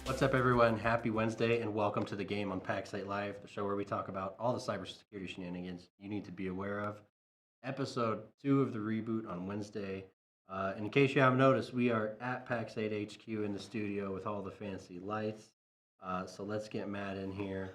What's up, everyone? Happy Wednesday, and welcome to the game on PackSite Live, the show where we talk about all the cybersecurity shenanigans you need to be aware of. Episode 2 of the reboot on Wednesday. In case you haven't noticed, we are at PackSite HQ in the studio with all the fancy lights. So let's get Matt in here.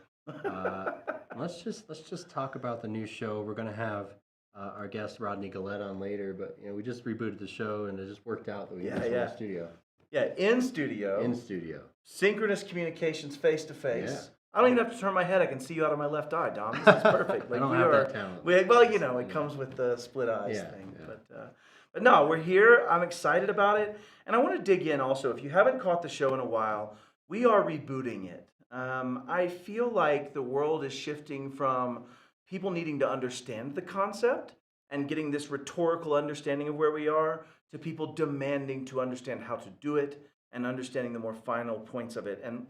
Let's just talk about the new show. We're gonna have our guest Rodney Gullatte on later, but we just rebooted the show, and it just worked out that we in the studio. Yeah, in studio. In studio. Synchronous communications face to face. Yeah. I don't even have to turn my head. I can see you out of my left eye, Dom. This is perfect. I don't have that talent. It comes with the split eyes thing. Yeah. But no, we're here. I'm excited about it. And I want to dig in also. If you haven't caught the show in a while, we are rebooting it. I feel like the world is shifting from people needing to understand the concept and getting this rhetorical understanding of where we are to people demanding to understand how to do it and understanding the more final points of it, and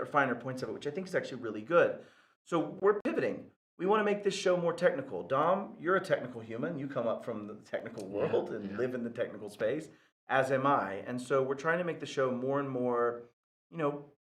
finer points of it, which I think is actually really good. So we're pivoting. We want to make this show more technical. Dom, you're a technical human. You come up from the technical world and live in the technical space, as am I. And so we're trying to make the show more and more,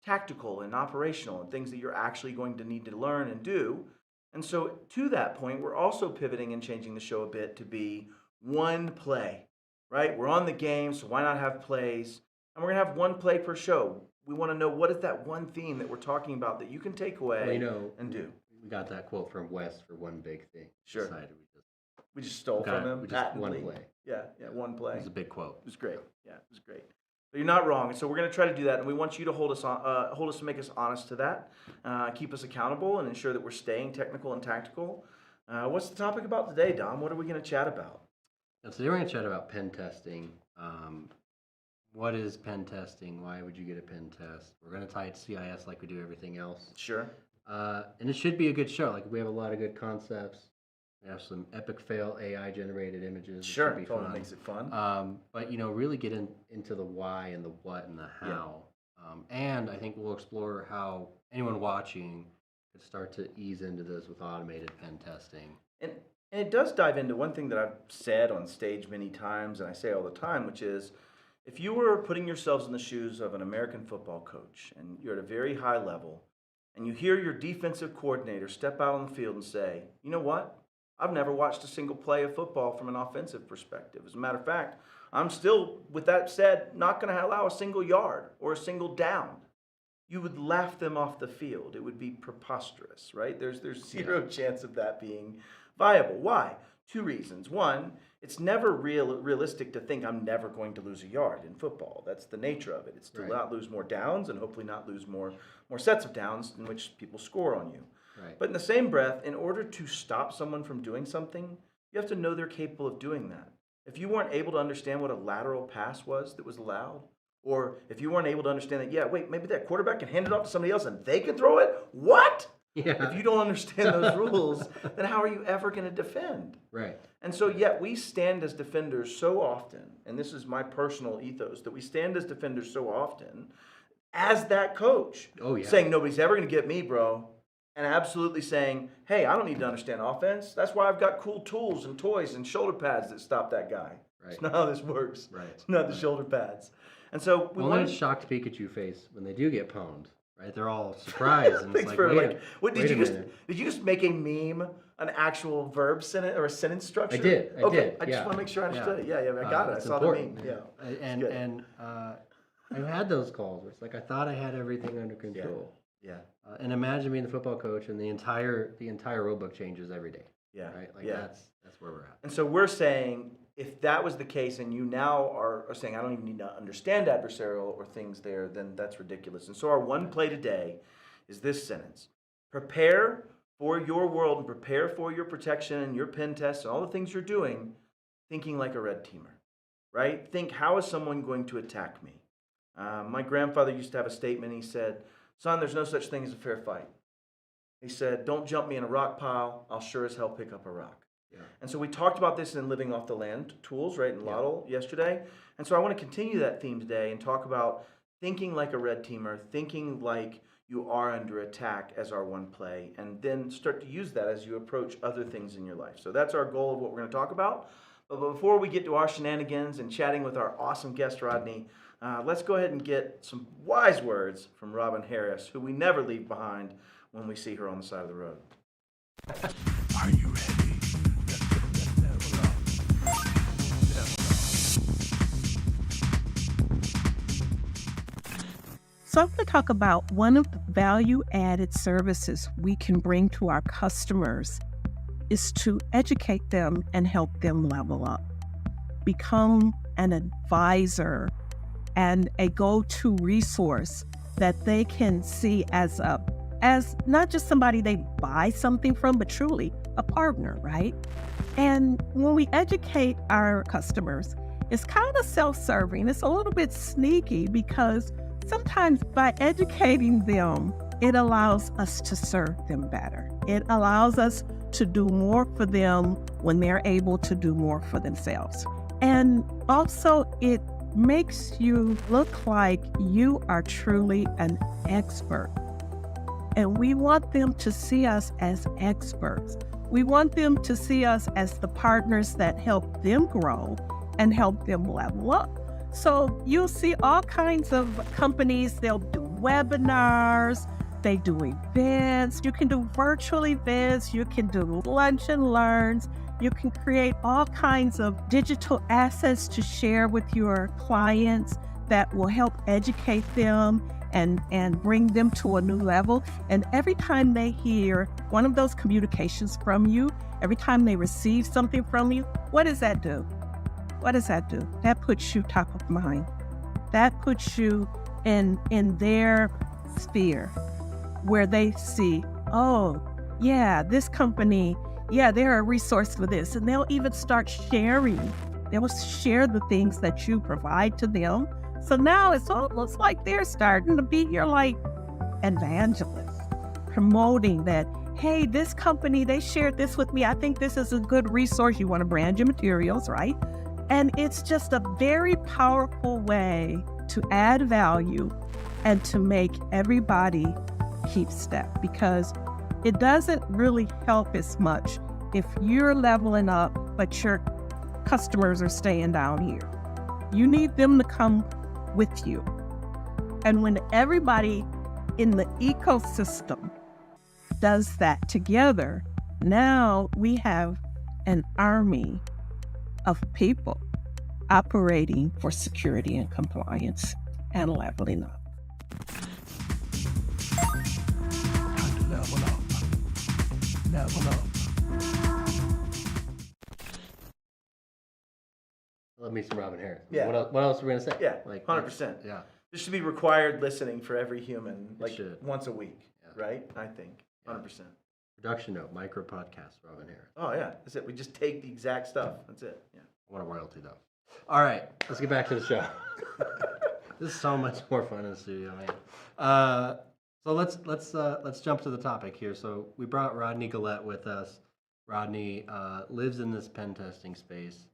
tactical and operational and things that you're actually going to need to learn and do. And so to that point, we're also pivoting and changing the show a bit to be one play, right? We're on the game, so why not have plays? And we're going to have one play per show. We want to know what is that one theme that we're talking about that you can take away and do. We got that quote from West for one big thing. Sure. We just stole from him. We just one play. Yeah, one play. It was a big quote. It was great. Yeah, it was great. But you're not wrong. So we're going to try to do that, and we want you to hold us to make us honest to that, keep us accountable, and ensure that we're staying technical and tactical. What's the topic about today, Dom? What are we going to chat about? Today we're going to chat about pen testing. What is pen testing? Why would you get a pen test? We're going to tie it to CIS like we do everything else. Sure. And it should be a good show. Like, we have a lot of good concepts. We have some epic fail AI generated images. Sure, it totally makes it fun. But really get into the why and the what and the how. And I think we'll explore how anyone watching could start to ease into this with automated pen testing. And it does dive into one thing that I've said on stage many times, and I say all the time, which is, if you were putting yourselves in the shoes of an American football coach, and you're at a very high level, and you hear your defensive coordinator step out on the field and say, you know what? I've never watched a single play of football from an offensive perspective. As a matter of fact, I'm still, with that said, not going to allow a single yard or a single down. You would laugh them off the field. It would be preposterous, right? There's zero chance of that being viable. Why? Two reasons. One, it's never realistic to think I'm never going to lose a yard in football. That's the nature of it. It's to not lose more downs and hopefully not lose more sets of downs in which people score on you. Right. But in the same breath, in order to stop someone from doing something, you have to know they're capable of doing that. If you weren't able to understand what a lateral pass was that was allowed, or if you weren't able to understand that, maybe that quarterback can hand it off to somebody else and they can throw it, what? Yeah. If you don't understand those rules, then how are you ever going to defend? Right. And so, yet we stand as defenders so often, and this is my personal ethos, that we stand as defenders so often as that coach. Saying, nobody's ever going to get me, bro. And absolutely saying, hey, I don't need to understand offense. That's why I've got cool tools and toys and shoulder pads that stop that guy. Right. It's not how this works. Right. It's not the shoulder pads. And so we want to shocked Pikachu face when they do get pwned. Right? They're all surprised. And Thanks it's for like, what did you just make a meme, an actual verb sentence or a sentence structure? I did. I just want to make sure I understood it. Yeah, I got it. I saw important. the meme. Yeah. And I've had those calls where it's like I thought I had everything under control. Yeah. And imagine being the football coach and the entire rulebook changes every day. Yeah. Right? Like that's where we're at. And so we're saying, if that was the case and you now are saying I don't even need to understand adversarial or things there, then that's ridiculous. And so our one play today is this sentence. Prepare for your world and prepare for your protection and your pen tests and all the things you're doing, thinking like a red teamer, right? Think, how is someone going to attack me? My grandfather used to have a statement. He said, son, there's no such thing as a fair fight. He said, don't jump me in a rock pile. I'll sure as hell pick up a rock. Yeah. And so we talked about this in Living Off the Land tools, right, in Laudel yesterday. And so I want to continue that theme today and talk about thinking like a red teamer, thinking like you are under attack as our one play, and then start to use that as you approach other things in your life. So that's our goal of what we're going to talk about. But before we get to our shenanigans and chatting with our awesome guest, Rodney, let's go ahead and get some wise words from Robin Harris, who we never leave behind when we see her on the side of the road. Are you ready? Level up. So I'm going to talk about one of the value-added services we can bring to our customers is to educate them and help them level up. Become an advisor and a go-to resource that they can see as not just somebody they buy something from, but truly a partner, right? And when we educate our customers, it's kind of self-serving. It's a little bit sneaky because sometimes by educating them, it allows us to serve them better. It allows us to do more for them when they're able to do more for themselves. And also, it makes you look like you are truly an expert. And we want them to see us as experts. We want them to see us as the partners that help them grow and help them level up. So you'll see all kinds of companies, they'll do webinars, they do events, you can do virtual events, you can do lunch and learns, you can create all kinds of digital assets to share with your clients that will help educate them and bring them to a new level. And every time they hear one of those communications from you, every time they receive something from you, what does that do? What does that do? That puts you top of mind. That puts you in their sphere where they see, oh, yeah, this company, yeah, they're a resource for this. And they'll even start sharing. They will share the things that you provide to them. So now it's almost like they're starting to be your evangelist, promoting that, hey, this company, they shared this with me. I think this is a good resource. You want to brand your materials, right? And it's just a very powerful way to add value and to make everybody keep step, because it doesn't really help as much if you're leveling up, but your customers are staying down here. You need them to come with you. And when everybody in the ecosystem does that together, now we have an army of people operating for security and compliance and leveling up. Time to level up. Level up. Love me some Robin Harris. Yeah. What else are we gonna say? Yeah, 100%. Yeah. This should be required listening for every human, should. once a week, Yeah. right? I think, 100%. Production note, micro podcast, Robin Harris. Oh yeah, that's it. We just take the exact stuff. That's it. Yeah. I want a royalty though. All right, let's get back to the show. This is so much more fun in the studio, man. So let's jump to the topic here. So we brought Rodney Gullatte with us. Rodney lives in this pen testing space,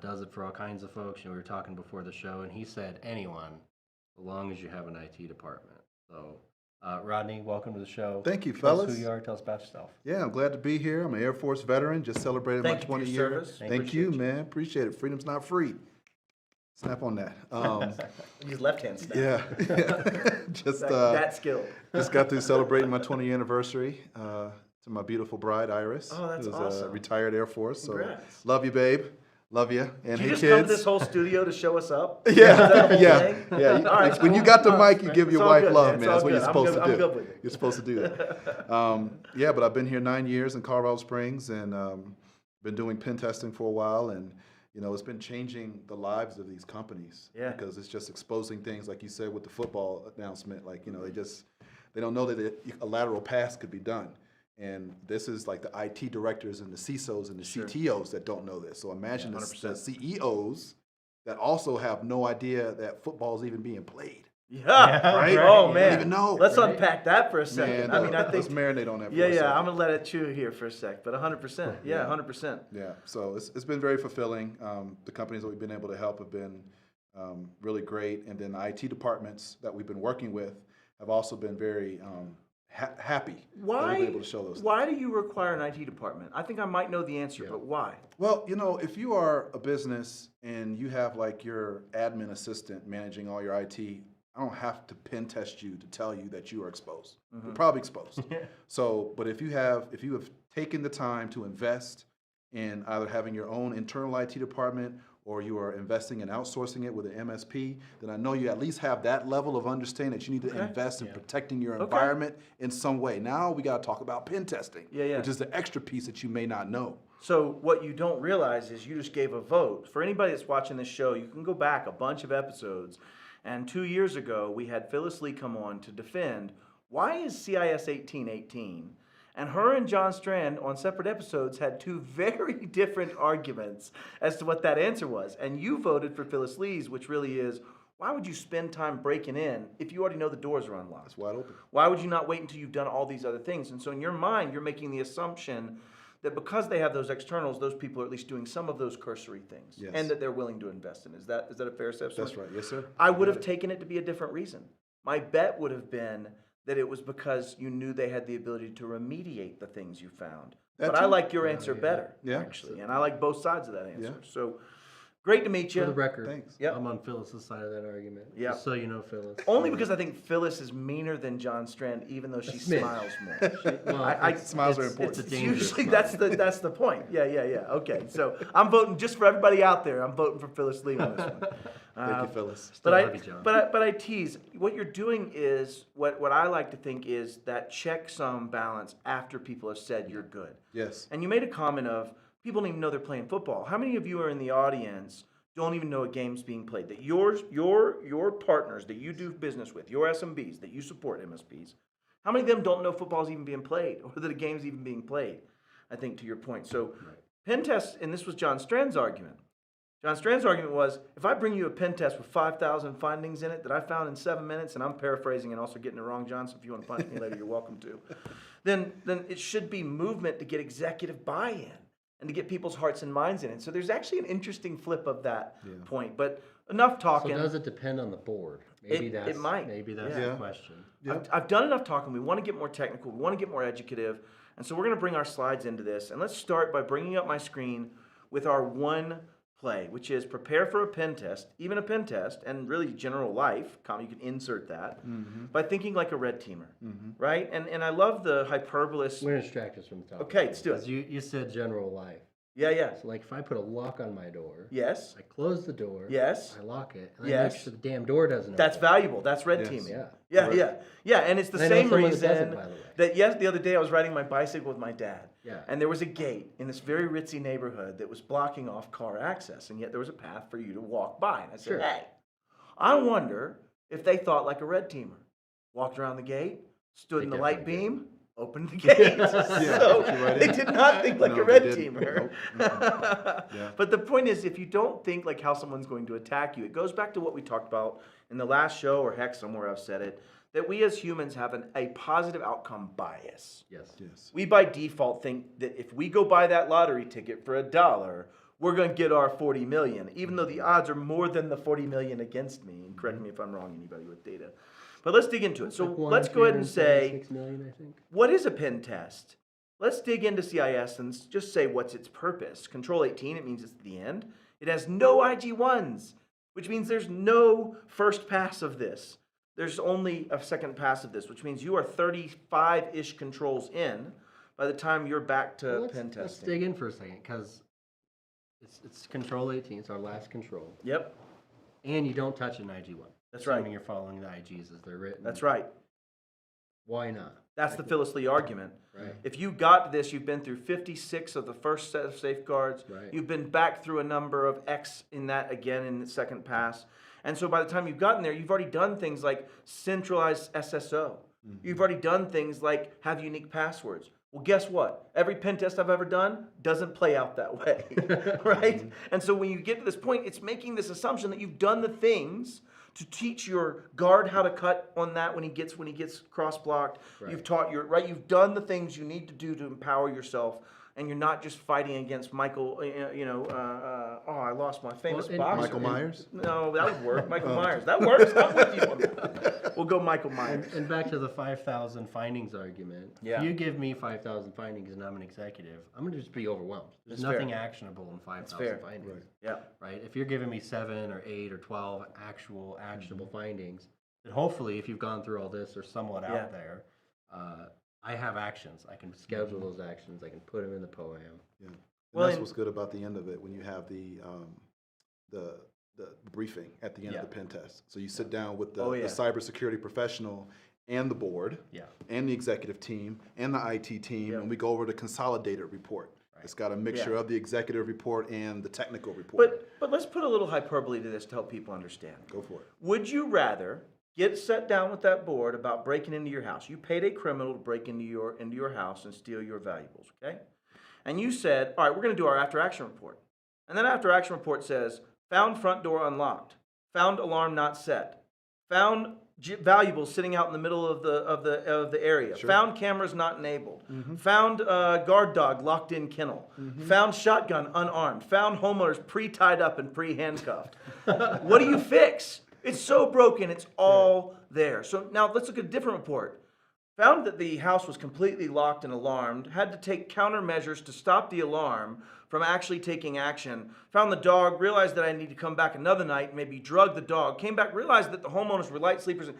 does it for all kinds of folks. We were talking before the show, and he said anyone, as long as you have an IT department. So Rodney, welcome to the show. Thank you, Tell us fellas. who you are. Tell us about yourself. Yeah, I'm glad to be here. I'm an Air Force veteran. Just celebrated Thank my you for 20 your year. service. Thank you, man. Appreciate it. Freedom's not free. Snap on that. Use left hand snap. Yeah. Just that skill. just got through celebrating my 20th anniversary to my beautiful bride Iris. Oh, that's who's awesome. retired Air Force. Congrats. So love you, babe. Love you. And Did you hey, just kids. come to this whole studio to show us up? Yeah, Is that the whole yeah, thing? yeah. All right, When you got the mic, you give your It's all wife good, love, man. man. It's That's all what you're good. supposed to I'm do. good with it. You're supposed to do that. Yeah, but I've been here 9 years in Colorado Springs and been doing pen testing for a while, and it's been changing the lives of these companies. Yeah. Because it's just exposing things, like you said with the football announcement. Like they don't know that a lateral pass could be done. And this is like the IT directors and the CISOs and the Sure. CTOs that don't know this. So imagine Yeah, the 100%. CEOs that also have no idea that football is even being played. Yeah. Right? Oh You man. don't even know. Let's Right? unpack that for a second. Man, I mean, I think. let's marinate on that for Yeah, a second. yeah. I'm gonna let it chew here for a sec, but 100%. Yeah, 100%. Yeah, so it's been very fulfilling. The companies that we've been able to help have been really great. And then the IT departments that we've been working with have also been very happy that Why? we're able to show those. Why do you require an IT department? I think I might know the answer, but why? Well, you know, if you are a business and you have like your admin assistant managing all your IT, I don't have to pen test you to tell you that you are exposed. You're probably exposed. So, but if you have taken the time to invest in either having your own internal IT department or you are investing in outsourcing it with an MSP, then I know you at least have that level of understanding that you need to invest in protecting your environment in some way. Now we got to talk about pen testing, which is the extra piece that you may not know. So what you don't realize is you just gave a vote. For anybody that's watching this show, you can go back a bunch of episodes. And 2 years ago, we had Phyllis Lee come on to defend why is CIS 1818. And her and John Strand on separate episodes had two very different arguments as to what that answer was. And you voted for Phyllis Lee's, which really is, why would you spend time breaking in if you already know the doors are unlocked? It's wide open. Why would you not wait until you've done all these other things? And so in your mind, you're making the assumption that because they have those externals, those people are at least doing some of those cursory things, and that they're willing to invest in. Is that a fair assessment? That's right. Yes, sir. I would have taken it to be a different reason. My bet would have been that it was because you knew they had the ability to remediate the things you found. But I like your answer better, actually, and I like both sides of that answer. So great to meet you. For the record, Thanks. I'm on Phyllis's side of that argument. Yeah. Just so you know, Phyllis. Only because I think Phyllis is meaner than John Strand, even though she smiles more. Well, Smiles are important. It's a It's dangerous usually smile. that's the point. Yeah. Okay, so I'm voting just for everybody out there. I'm voting for Phyllis Lee on this one. Thank you, Phyllis. But love you, John. I tease. What you're doing is what I like to think is that checksum balance after people have said you're good. Yes. And you made a comment of people don't even know they're playing football. How many of you are in the audience don't even know a game's being played? That your partners that you do business with, your SMBs that you support, MSPs, how many of them don't know football's even being played or that a game's even being played? I think to your point. So pen tests, and this was John Strand's argument. John Strand's argument was, if I bring you a pen test with 5,000 findings in it that I found in 7 minutes, and I'm paraphrasing and also getting it wrong, John, so if you want to punish me later, you're welcome to, then it should be movement to get executive buy-in and to get people's hearts and minds in it. So there's actually an interesting flip of that point. But enough talking. So does it depend on the board? Maybe It might. Maybe that's Yeah. the question. I've done enough talking. We want to get more technical. We want to get more educative. And so we're going to bring our slides into this. And let's start by bringing up my screen with our one play, which is prepare for a pen test, even a pen test, and really general life, you can insert that, by thinking like a red teamer, right? And I love the hyperbolous. We're going to distract us from the topic. Okay, let's do it. 'Cause you said general life. Yeah. So like if I put a lock on my door, Yes. I close the door, Yes. I lock it, and I Yes. make sure the damn door doesn't That's open. valuable. That's red Yes. teaming. Yeah. Yeah, and it's the And I know same someone that does it, reason by the way. that the other day I was riding my bicycle with my dad. Yeah. And there was a gate in this very ritzy neighborhood that was blocking off car access, and yet there was a path for you to walk by. And I said, Sure. hey, I wonder if they thought like a red teamer. Walked around the gate, stood They in the light definitely beam, opened the gate. So you right they in. did not think like No, a they red didn't. teamer. Yeah. But the point is, if you don't think like how someone's going to attack you, it goes back to what we talked about in the last show, or heck, somewhere I've said it, that we as humans have a positive outcome bias. Yes. Yes. We by default think that if we go buy that lottery ticket for $1, we're going to get our 40 million, even though the odds are more than the 40 million against me. And correct me if I'm wrong, anybody with data. But let's dig into it. So let's go ahead and say, 6 million, I think. what is a pen test? Let's dig into CIS and just say what's its purpose. Control 18, it means it's the end. It has no IG1s, which means there's no first pass of this. There's only a second pass of this, which means you are 35-ish controls in by the time you're back to Well, pen let's testing. dig in for a second, because it's control 18, it's our last control. Yep, And you don't touch an IG1. That's right. Assuming you're following the IGs as they're written. that's right. Why not? That's the Phyllis Lee argument. Right. If you got to this, you've been through 56 of the first set of safeguards. Right. You've been back through a number of X in that again in the second pass. And so by the time you've gotten there, you've already done things like centralized SSO. You've already done things like have unique passwords. Well, guess what? Every pen test I've ever done doesn't play out that way, right? And so when you get to this point, it's making this assumption that you've done the things to teach your guard how to cut on that when he gets cross blocked. Right. You've taught you've done the things you need to do to empower yourself and you're not just fighting against Michael, I lost my famous Well, and- boxer. Michael Myers? No, that would work. Michael Myers. That works. I'm with you on that. We'll go Michael Myers. And back to the 5,000 findings argument. Yeah. If you give me 5,000 findings and I'm an executive, I'm going to just be overwhelmed. There's That's fair. nothing actionable in 5,000 fair. findings. Yeah. Right? If you're giving me 7 or 8 or 12 actionable findings, then hopefully if you've gone through all this or somewhat Yeah. out there, I have actions. I can schedule those actions. I can put them in the POAM. Yeah. And Well, that's and- what's good about the end of it when you have the briefing at the end Yeah. of the pen test. So you sit down with the, Oh, yeah. the cybersecurity professional and the board Yeah. and the executive team and the IT team, Yeah. and we go over the consolidated report. Right. It's got a mixture Yeah. of the executive report and the technical report. But let's put a little hyperbole to this to help people understand. Go for it. Would you rather get set down with that board about breaking into your house? You paid a criminal to break into your house and steal your valuables, okay? And you said, all right, we're going to do our after action report. And that after action report says, found front door unlocked, found alarm not set, found valuables sitting out in the middle of the area, Sure. found cameras not enabled, found guard dog locked in kennel, found shotgun unarmed, found homeowners pre-tied up and pre-handcuffed. What do you fix? It's so broken, it's all there. So now let's look at a different report. Found that the house was completely locked and alarmed, had to take countermeasures to stop the alarm from actually taking action. Found the dog, realized that I need to come back another night, maybe drug the dog, came back, realized that the homeowners were light sleepers.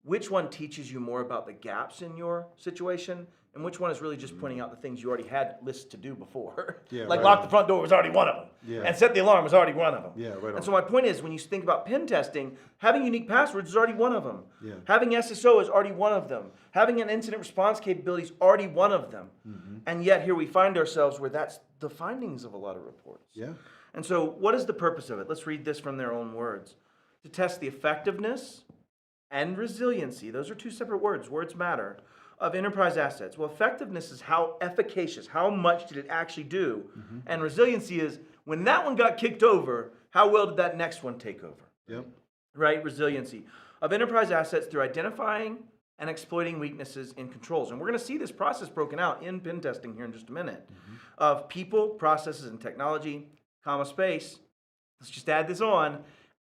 Which one teaches you more about the gaps in your situation? And which one is really just pointing out the things you already had lists to do before? Yeah, Like right lock on. the front door was already one of them. Yeah. And set the alarm was already one of them. Yeah, right on. And so my point is, when you think about pen testing, having unique passwords is already one of them. Yeah. Having SSO is already one of them. Having an incident response capability is already one of them. And yet here we find ourselves where that's the findings of a lot of reports. Yeah. And so what is the purpose of it? Let's read this from their own words. To test the effectiveness and resiliency, those are two separate words, words matter, of enterprise assets. Well, effectiveness is how efficacious, how much did it actually do? And resiliency is when that one got kicked over, how well did that next one take over? Yep. Right? Resiliency of enterprise assets through identifying and exploiting weaknesses in controls. And we're going to see this process broken out in pen testing here in just a minute of people, processes, and technology, comma, space. Let's just add this on.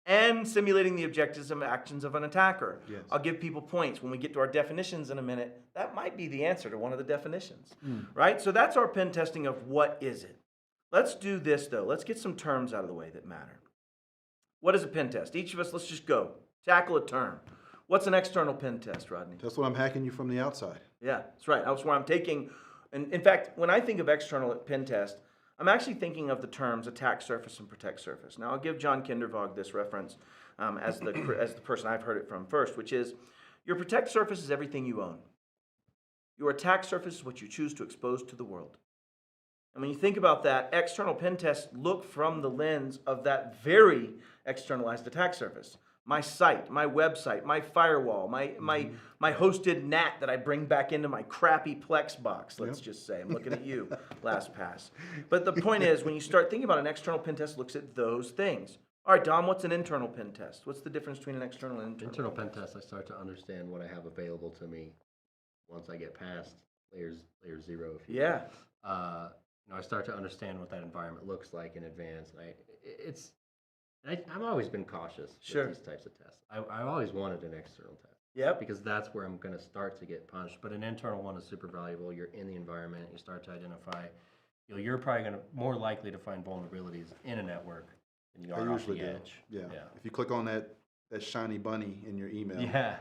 And simulating the objectives and actions of an attacker. Yes. I'll give people points when we get to our definitions in a minute. That might be the answer to one of the definitions, right? So that's our pen testing of what is it. Let's do this though. Let's get some terms out of the way that matter. What is a pen test? Each of us, let's just go. Tackle a term. What's an external pen test, Rodney? That's what I'm hacking you from the outside. Yeah, that's right. That's where I'm taking, and in fact, when I think of external pen test, I'm actually thinking of the terms attack surface and protect surface. Now, I'll give John Kindervog this reference as the person I've heard it from first, which is your protect surface is everything you own. Your attack surface is what you choose to expose to the world. And when you think about that, external pen tests look from the lens of that very externalized attack surface. My site, my website, my firewall, my hosted NAT that I bring back into my crappy Plex box, let's just say. I'm looking at you, LastPass. But the point is, when you start thinking about an external pen test, it looks at those things. All right, Dom, what's an internal pen test? What's the difference between an external and Internal pen test, I start to understand what I have available to me once I get past layer 0. If you Yeah. will. I start to understand what that environment looks like in advance. I've always been cautious Sure. with these types of tests. I've always wanted an external test Yep. because that's where I'm going to start to get punched. But an internal one is super valuable. You're in the environment. You start to identify. You're probably going to more likely to find vulnerabilities in a network than you I are off usually the do. edge. Yeah. If you click on that shiny bunny in your email, Yeah.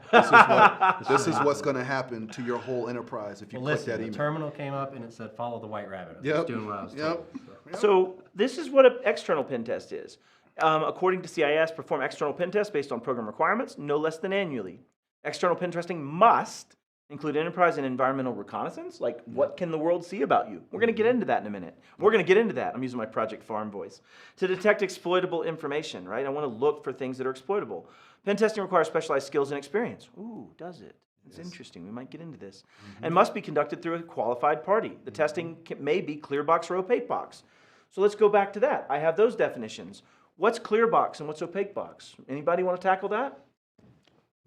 this is what's going to happen to your whole enterprise if you Well, click that listen, the email. terminal came up and it said follow the white rabbit. I was Yep. doing what I was Yep. told. So. So this is what an external pen test is. According to CIS, perform external pen tests based on program requirements, no less than annually. External pen testing must include enterprise and environmental reconnaissance, like what can the world see about you? We're going to get into that in a minute. We're going to get into that. I'm using my Project Farm voice. To detect exploitable information, right? I want to look for things that are exploitable. Pen testing requires specialized skills and experience. Ooh, does it? It's interesting. We might get into this. And must be conducted through a qualified party. The testing may be Clearbox or Opaque Box. So let's go back to that. I have those definitions. What's Clearbox and what's Opaque Box? Anybody want to tackle that?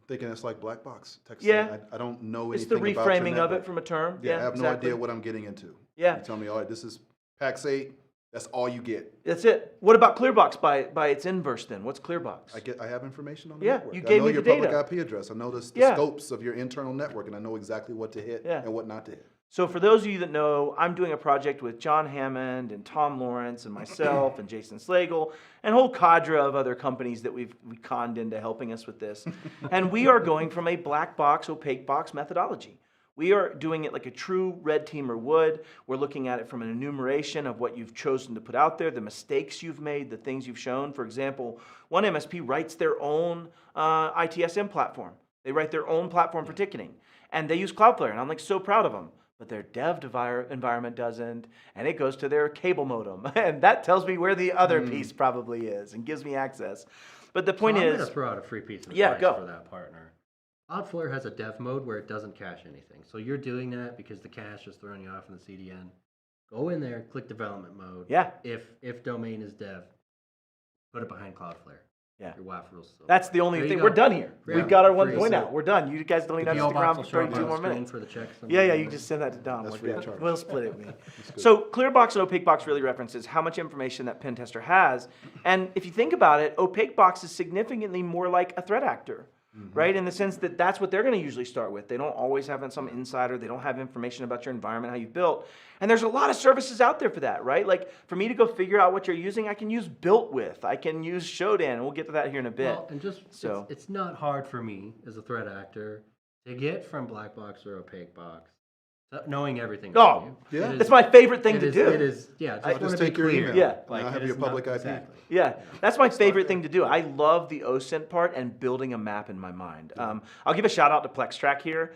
Thinking it's like black box texting. Yeah. I don't know It's the anything about your reframing of it network. from a term. Yeah, I have exactly. no idea what I'm getting into. Yeah. You tell me, all right, this is PAX 8, that's all you get. That's it. What about Clearbox by its inverse then? What's Clearbox? I have information on the Yeah, network. you I gave know me your the data. public IP address. I know the Yeah. scopes of your internal network, and I know exactly what to hit Yeah. and what not to hit. So for those of you that know, I'm doing a project with John Hammond and Tom Lawrence and myself and Jason Slagle and a whole cadre of other companies that we conned into helping us with this. And we are going from a black box, opaque box methodology. We are doing it like a true red teamer would. We're looking at it from an enumeration of what you've chosen to put out there, the mistakes you've made, the things you've shown. For example, one MSP writes their own ITSM platform. They write their own platform for ticketing. And they use Cloudflare, and I'm like so proud of them. But their dev environment doesn't, and it goes to their cable modem. And that tells me where the other piece probably is and gives me access. But the point I'm is... going to throw out a free piece of Yeah, advice go. for that partner. Cloudflare has a dev mode where it doesn't cache anything. So you're doing that because the cache is throwing you off in the CDN. Go in there, click development mode. Yeah. If domain is dev, put it behind Cloudflare. Yeah. Your WAF rules. So That's the only there you thing. go. We're done here. Yeah. We've got our one Free. point out. We're done. You guys don't even The have to PO stick around box for will show up 32 on more the screen minutes. for the checks. Yeah, you just send that to Dom. That's We're free of good. charge. We'll split it. So Clearbox and Opaque Box really references how much information that pen tester has. And if you think about it, Opaque Box is significantly more like a threat actor. Right, in the sense that that's what they're going to usually start with. They don't always have some insider. They don't have information about your environment, how you built. And there's a lot of services out there for that, right? Like for me to go figure out what you're using, I can use Built With. I can use Shodan. And we'll get to that here in a bit. Well, and just So- it's not hard for me as a threat actor to get from black box or opaque box to knowing everything. Oh, about you. yeah. It It's is- my favorite thing it to is- do. It is, yeah. Just, Just wanna take be your clear. email. Yeah. And I'll have it your is not- public IP. Exactly. Yeah, that's my favorite there. thing to do. I love the OSINT part and building a map in my mind. I'll give a shout out to PlexTrack here.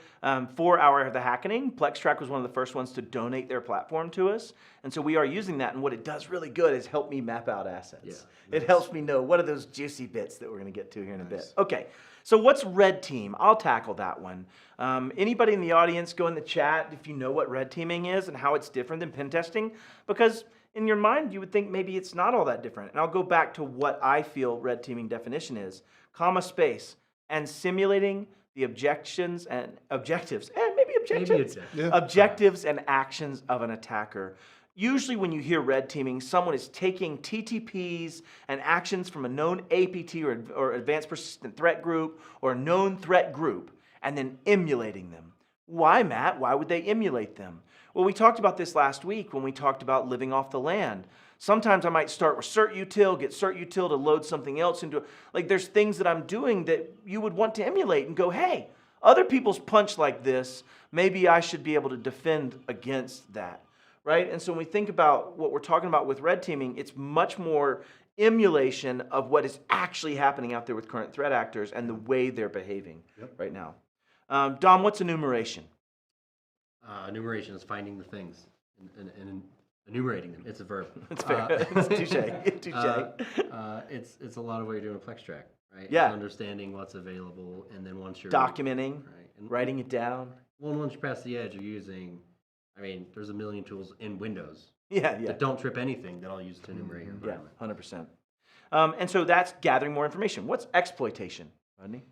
For the hackening, PlexTrack was one of the first ones to donate their platform to us. And so we are using that. And what it does really good is help me map out assets. Yeah, It helps me know what are those juicy bits that we're going to get to here in a bit. Okay, so what's red team? I'll tackle that one. Anybody in the audience, go in the chat if you know what red teaming is and how it's different than pen testing. Because in your mind, you would think maybe it's not all that different. And I'll go back to what I feel red teaming definition is. Comma space and simulating the objectives and Yeah. objectives and actions of an attacker. Usually when you hear red teaming, someone is taking TTPs and actions from a known APT or advanced persistent threat group or a known threat group and then emulating them. Why, Matt? Why would they emulate them? Well, we talked about this last week when we talked about living off the land. Sometimes I might start with certutil, get certutil to load something else into, like there's things that I'm doing that you would want to emulate and go, hey, other people's punch like this, maybe I should be able to defend against that, right? And so when we think about what we're talking about with red teaming, it's much more emulation of what is actually happening out there with current threat actors and the way they're behaving right now. Dom, what's enumeration? Enumeration is finding the things and enumerating them. It's a verb. It's fair. It's touche. It's a lot of what you're doing with PlexTrack, right? Yeah. It's understanding what's available, and then once you're Documenting, right, and writing it down. well, once you're past the edge, you're using. I mean, there's a million tools in Windows Yeah. that don't trip anything that I'll use to enumerate your Yeah, environment. 100%. And so that's gathering more information. What's exploitation, Rodney?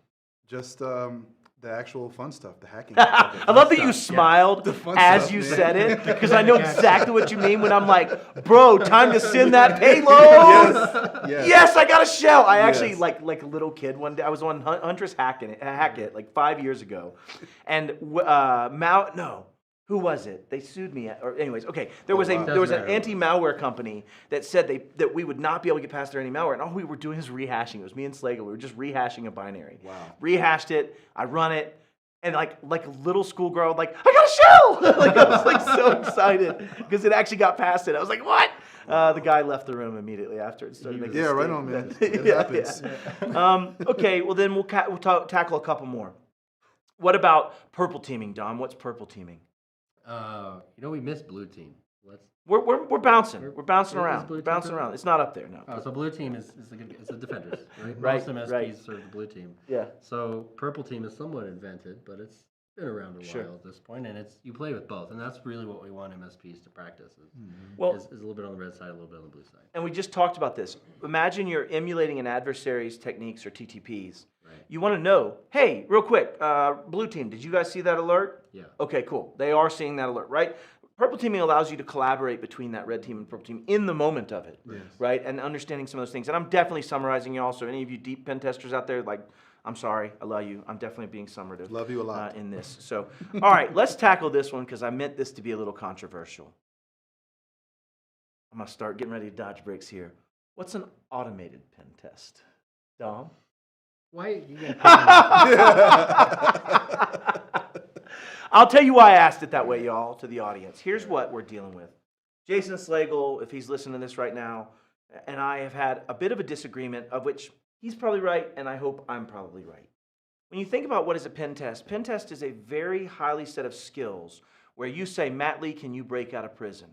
Just the actual fun stuff, the hacking. I love that you smiled fun as stuff, you man. said it, because I know exactly what you mean when I'm like, bro, time to send that payload. Yes, I got a shell. I actually, Yes. like a little kid one day, I was on Huntress Hackett like 5 years ago. And who was it? They sued me. Or anyways, okay. There was wow. there was an Doesn't matter. anti-malware company that said that we would not be able to get past their anti-malware, and all we were doing is rehashing. It was me and Slagle. We were just rehashing a binary. Wow. Rehashed it. I run it, and like a little schoolgirl, like I got a shell. Like I was like so excited because it actually got past it. I was like, what? The guy left the room immediately after it started making. Yeah, a right stink. on, man. It happens. Okay, well then we'll tackle a couple more. What about purple teaming, Dom? What's purple teaming? We missed blue team. Let's. We're bouncing. We're bouncing Is around. blue team Bouncing purple? around. It's not up there, no. So blue team is the defenders, right? Right, Most MSPs right. serve the blue team. Yeah. So purple team is somewhat invented, but it's been around a Sure. while at this point, and you play with both, and that's really what we want MSPs to practice. Well, Is a little bit on the red side, a little bit on the blue side. and we just talked about this. Imagine you're emulating an adversary's techniques or TTPs. Right. You want to know, hey, real quick, blue team, did you guys see that alert? Yeah. Okay, cool. They are seeing that alert, right? Purple teaming allows you to collaborate between that red team and purple team in the moment of it, right? And understanding some of those things. And I'm definitely summarizing y'all. So any of you deep pen testers out there, like, I'm sorry, I love you. I'm definitely being summative. Love you a lot. In this. So, all right, let's tackle this one because I meant this to be a little controversial. I'm gonna start getting ready to dodge bricks here. What's an automated pen test, Dom? Why? I'll tell you why I asked it that way, y'all, to the audience. Here's what we're dealing with. Jason Slagle, if he's listening to this right now, and I have had a bit of a disagreement, of which he's probably right, and I hope I'm probably right. When you think about what is a pen test is a very highly set of skills where you say, Matt Lee, can you break out of prison?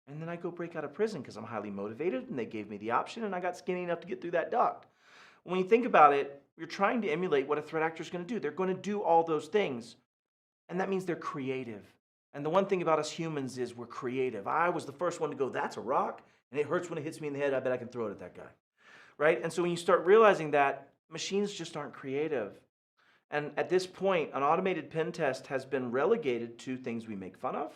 And then I go break out of prison because I'm highly motivated, and they gave me the option, and I got skinny enough to get through that duct. When you think about it, you're trying to emulate what a threat actor is going to do. They're going to do all those things. And that means they're creative. And the one thing about us humans is we're creative. I was the first one to go, that's a rock, and it hurts when it hits me in the head. I bet I can throw it at that guy, right? And so when you start realizing that, machines just aren't creative. And at this point, an automated pen test has been relegated to things we make fun of.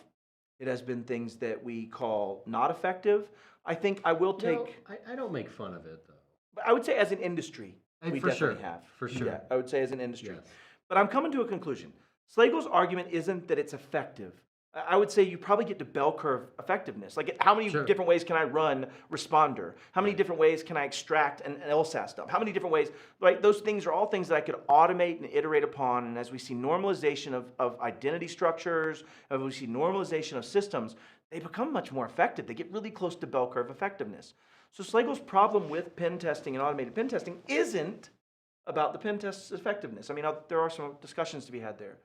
It has been things that we call not effective. I think I will take... No, I don't make fun of it, though. But I would say as an industry, we for definitely sure. have. For sure. Yeah, I would say as an industry. Yes. But I'm coming to a conclusion. Slagle's argument isn't that it's effective. I would say you probably get to bell curve effectiveness. Like, how many different ways can I run responder? How many different ways can I extract an LSAS dump? How many different ways, right? Those things are all things that I could automate and iterate upon. And as we see normalization of identity structures, as we see normalization of systems, they become much more effective. They get really close to bell curve effectiveness. So Slagle's problem with pen testing and automated pen testing isn't about the pen test's effectiveness. I mean, there are some discussions to be had there.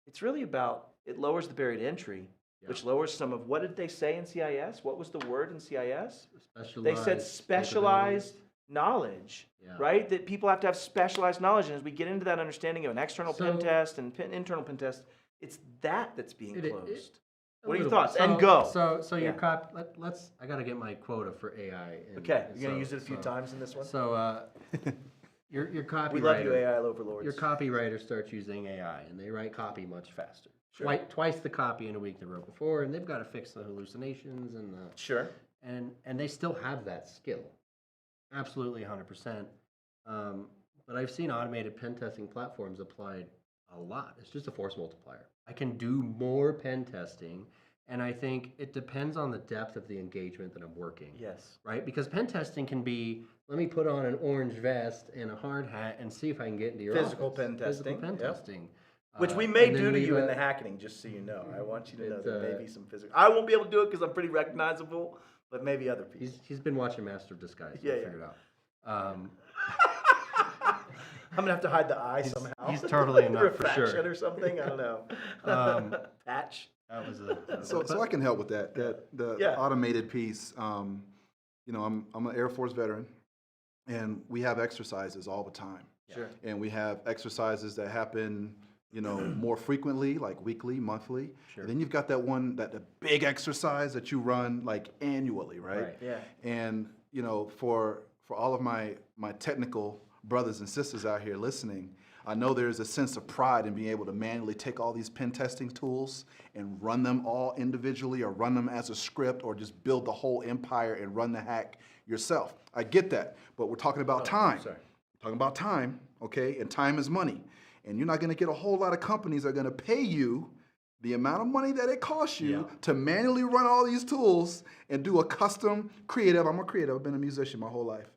It's really about, it lowers the barrier to entry, which lowers some of, what did they say in CIS? What was the word in CIS? They said specialized knowledge, right? That people have to have specialized knowledge. And as we get into that understanding of an external pen test and internal pen test, it's that's being closed. What are your thoughts? And go. So your copy. I gotta get my quota for AI. Okay, you're gonna use it a few times in this one. So your copywriter. We love you, AI overlords. Your copywriter starts using AI, and they write copy much faster. Sure. Twice the copy in a week they wrote before, and they've got to fix the hallucinations and the and they still have that skill, absolutely 100%. But I've seen automated pen testing platforms applied a lot. It's just a force multiplier. I can do more pen testing, and I think it depends on the depth of the engagement that I'm working. Yes. Right? Because pen testing can be, let me put on an orange vest and a hard hat and see if I can get into your Physical office. pen testing. Physical pen testing. Which we may and then do to we've, you in the hacking, just so you know. I want you to know there may be some physical. I won't be able to do it because I'm pretty recognizable, but maybe other people. He's been watching Master of Disguise. So figure it out. I'm gonna have to hide the eye somehow. He's totally enough for sure. Refraction or something. I don't know. Patch. That was a. So I can help with that. The automated piece. You know, I'm an Air Force veteran, and we have exercises all the time. Sure. And we have exercises that happen, you know, more frequently, like weekly, monthly. Sure. And then you've got that one, the big exercise that you run like annually, right? Yeah. And you know, for all of my technical brothers and sisters out here listening, I know there's a sense of pride in being able to manually take all these pen testing tools and run them all individually, or run them as a script, or just build the whole empire and run the hack yourself. I get that, but we're talking about time. Sorry. We're talking about time, okay? And time is money. And you're not gonna get a whole lot of companies that are gonna pay you the amount of money that it costs you to manually run all these tools and do a custom creative. I'm a creative, I've been a musician my whole life.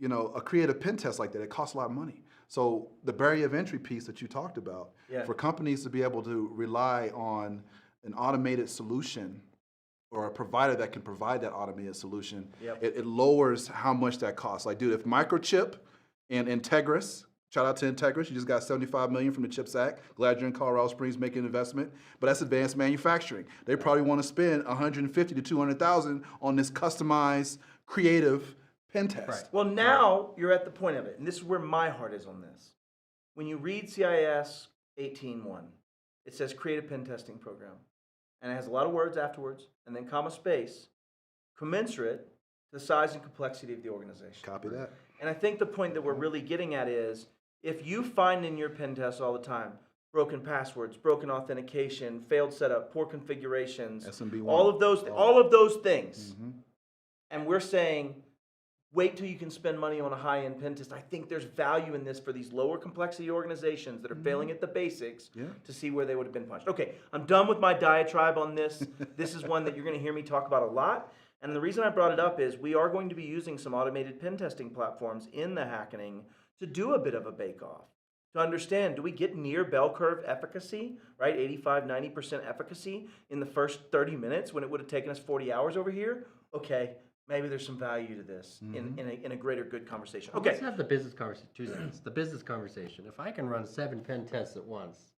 You know, a creative pen test like that, it costs a lot of money. So the barrier of entry piece that you talked about, for companies to be able to rely on an automated solution, or a provider that can provide that automated solution, it lowers how much that costs. Like, dude, if Microchip and Integris, shout out to Integris, you just got $75 million from the CHIPS Act. Glad you're in Colorado Springs making an investment, but that's advanced manufacturing. They probably want to spend $150,000 to $200,000 on this customized, creative pen test. Right. Well, now you're at the point of it, and this is where my heart is on this. When you read CIS 18.1, it says create a pen testing program, and it has a lot of words afterwards, and then comma space, commensurate to the size and complexity of the organization. Copy that. And I think the point that we're really getting at is, if you find in your pen tests all the time, broken passwords, broken authentication, failed setup, poor configurations, SMB1. all of those things. Mhm. And we're saying, wait till you can spend money on a high-end pen test. I think there's value in this for these lower complexity organizations that are failing at the basics Yeah. to see where they would have been punched. Okay, I'm done with my diatribe on this. This is one that you're going to hear me talk about a lot. And the reason I brought it up is we are going to be using some automated pen testing platforms in the hackening to do a bit of a bake-off. To understand, do we get near bell curve efficacy, right? 85, 90% efficacy in the first 30 minutes when it would have taken us 40 hours over here? Okay, maybe there's some value to this in a greater good conversation. Okay. Let's have the business conversation. 2 seconds. The business conversation. If I can run 7 pen tests at once,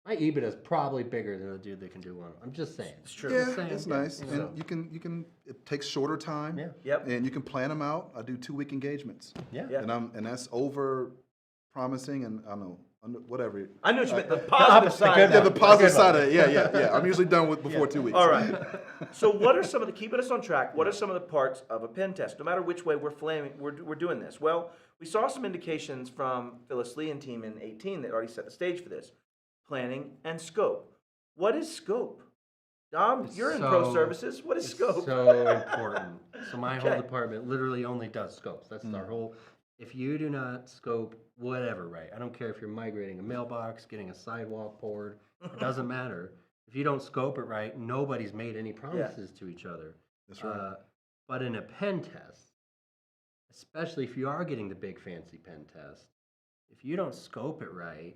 my EBITDA is probably bigger than the dude that can do one. I'm just saying. It's true. Yeah, Just saying. it's nice, Yeah. and you can. It takes shorter time. Yeah. Yep. And you can plan them out. I do 2-week engagements. Yeah. Yeah. And that's over promising, and I don't know whatever. I know what you meant. The positive opposite, side. the good Yeah, the one. positive side of it. Yeah. I'm usually done with before 2 weeks. All right. So what are some of the, keeping us on track, what are some of the parts of a pen test? No matter which way we're doing this. Well, we saw some indications from Phyllis Lee and team in 18 that already set the stage for this. Planning and scope. What is scope? Dom, you're in pro services. What is scope? So important. So my whole Okay. department literally only does scopes. That's our whole. If you do not scope whatever, right? I don't care if you're migrating a mailbox, getting a sidewalk poured. It doesn't matter. If you don't scope it right, nobody's made any promises to each other. That's right. But in a pen test, especially if you are getting the big fancy pen test, if you don't scope it right,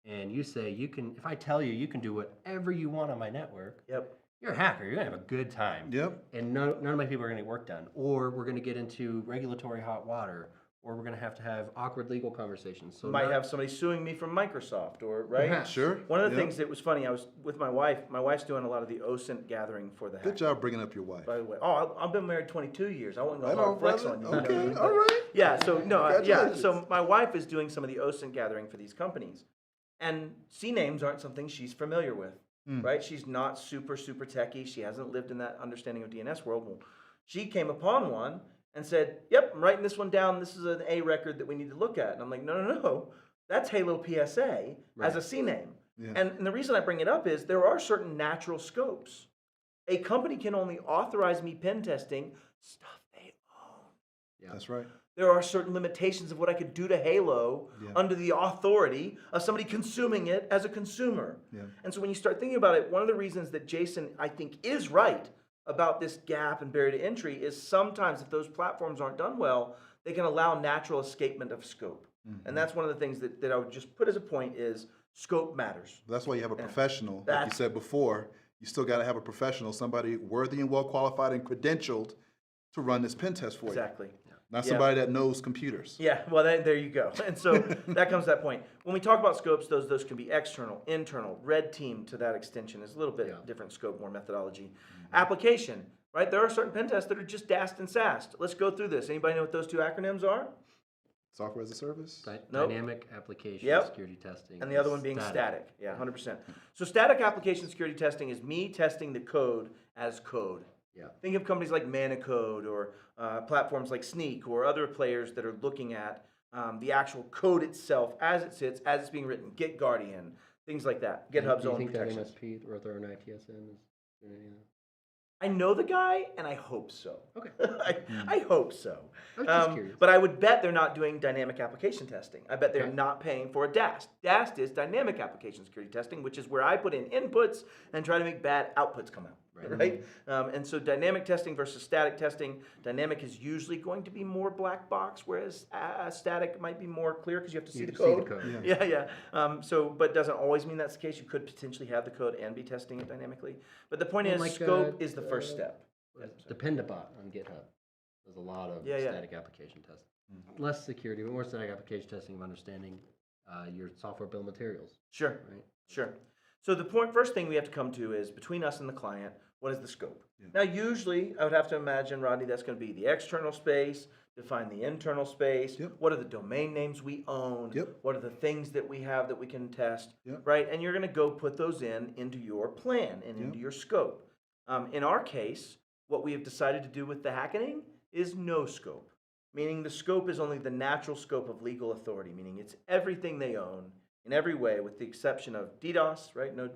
and you say you can, if I tell you you can do whatever you want on my network, Yep. you're a hacker. You're gonna have a good time. Yep. And none of my people are gonna get work done, or we're gonna get into regulatory hot water, or we're gonna have to have awkward legal conversations. So Might have somebody suing me from Microsoft, or right? Perhaps. Sure. One of the Yep. things that was funny, I was with my wife. My wife's doing a lot of the OSINT gathering for the hack. Good job bringing up your wife. By the way, oh, I've been married 22 years. I won't go Right hard on, flex brother. on you. You know what I Okay, mean? all right. Yeah, so no, yeah. Congratulations. So my wife is doing some of the OSINT gathering for these companies, and C names aren't something she's familiar with, right? She's not super techie. She hasn't lived in that understanding of DNS world. Well, she came upon one and said, "Yep, I'm writing this one down. This is an A record that we need to look at." And I'm like, "No. That's Halo PSA as a C name." Yeah. And the reason I bring it up is there are certain natural scopes. A company can only authorize me pen testing stuff they own. Yeah. That's right. There are certain limitations of what I could do to Halo under the authority of somebody consuming it as a consumer. Yeah. And so when you start thinking about it, one of the reasons that Jason, I think, is right about this gap and barrier to entry is sometimes if those platforms aren't done well, they can allow natural escapement of scope. And that's one of the things that I would just put as a point is scope matters. That's why you have a professional, like you That's- said before. You still got to have a professional, somebody worthy and well qualified and credentialed to run this pen test for Exactly. you. Not somebody that knows computers. Yeah, well, there you go. And so that comes to that point. When we talk about scopes, those can be external, internal, red team to that extension is a little bit different scope, more methodology. Application, right? There are certain pen tests that are just DAST and SAST. Let's go through this. Anybody know what those two acronyms are? Software as a service? Nope. Dynamic application Yep. security testing. And the other one being static. Yeah, 100%. So static application security testing is me testing the code as code. Yeah. Think of companies like Manacode or platforms like Sneak or other players that are looking at the actual code itself as it sits, as it's being written. Git Guardian, things like that. GitHub's Do you own think that protections. MSP or their ITSM is doing any of that? I know the guy, and I hope so. Okay. I hope so. I was just curious. But I would bet they're not doing dynamic application testing. I bet they're not paying for a DAST. DAST is dynamic application security testing, which is where I put in inputs and try to make bad outputs come out. Right? And so dynamic testing versus static testing. Dynamic is usually going to be more black box, whereas static might be more clear because you have to see the code. Yeah. But doesn't always mean that's the case. You could potentially have the code and be testing it dynamically. But the point is, scope is the first step. Dependabot on GitHub. There's a lot of static application testing. Less security, but more static application testing of understanding your software bill of materials. Sure. Right? Sure. So the first thing we have to come to is between us and the client, what is the scope? Now, usually, I would have to imagine, Rodney, that's going to be the external space, define the internal space. What are the domain names we own? What are the things that we have that we can test? Right? And you're going to go put those into your plan and into your scope. In our case, what we have decided to do with the hackening is no scope, meaning the scope is only the natural scope of legal authority, meaning it's everything they own in every way, with the exception of DDoS, right? No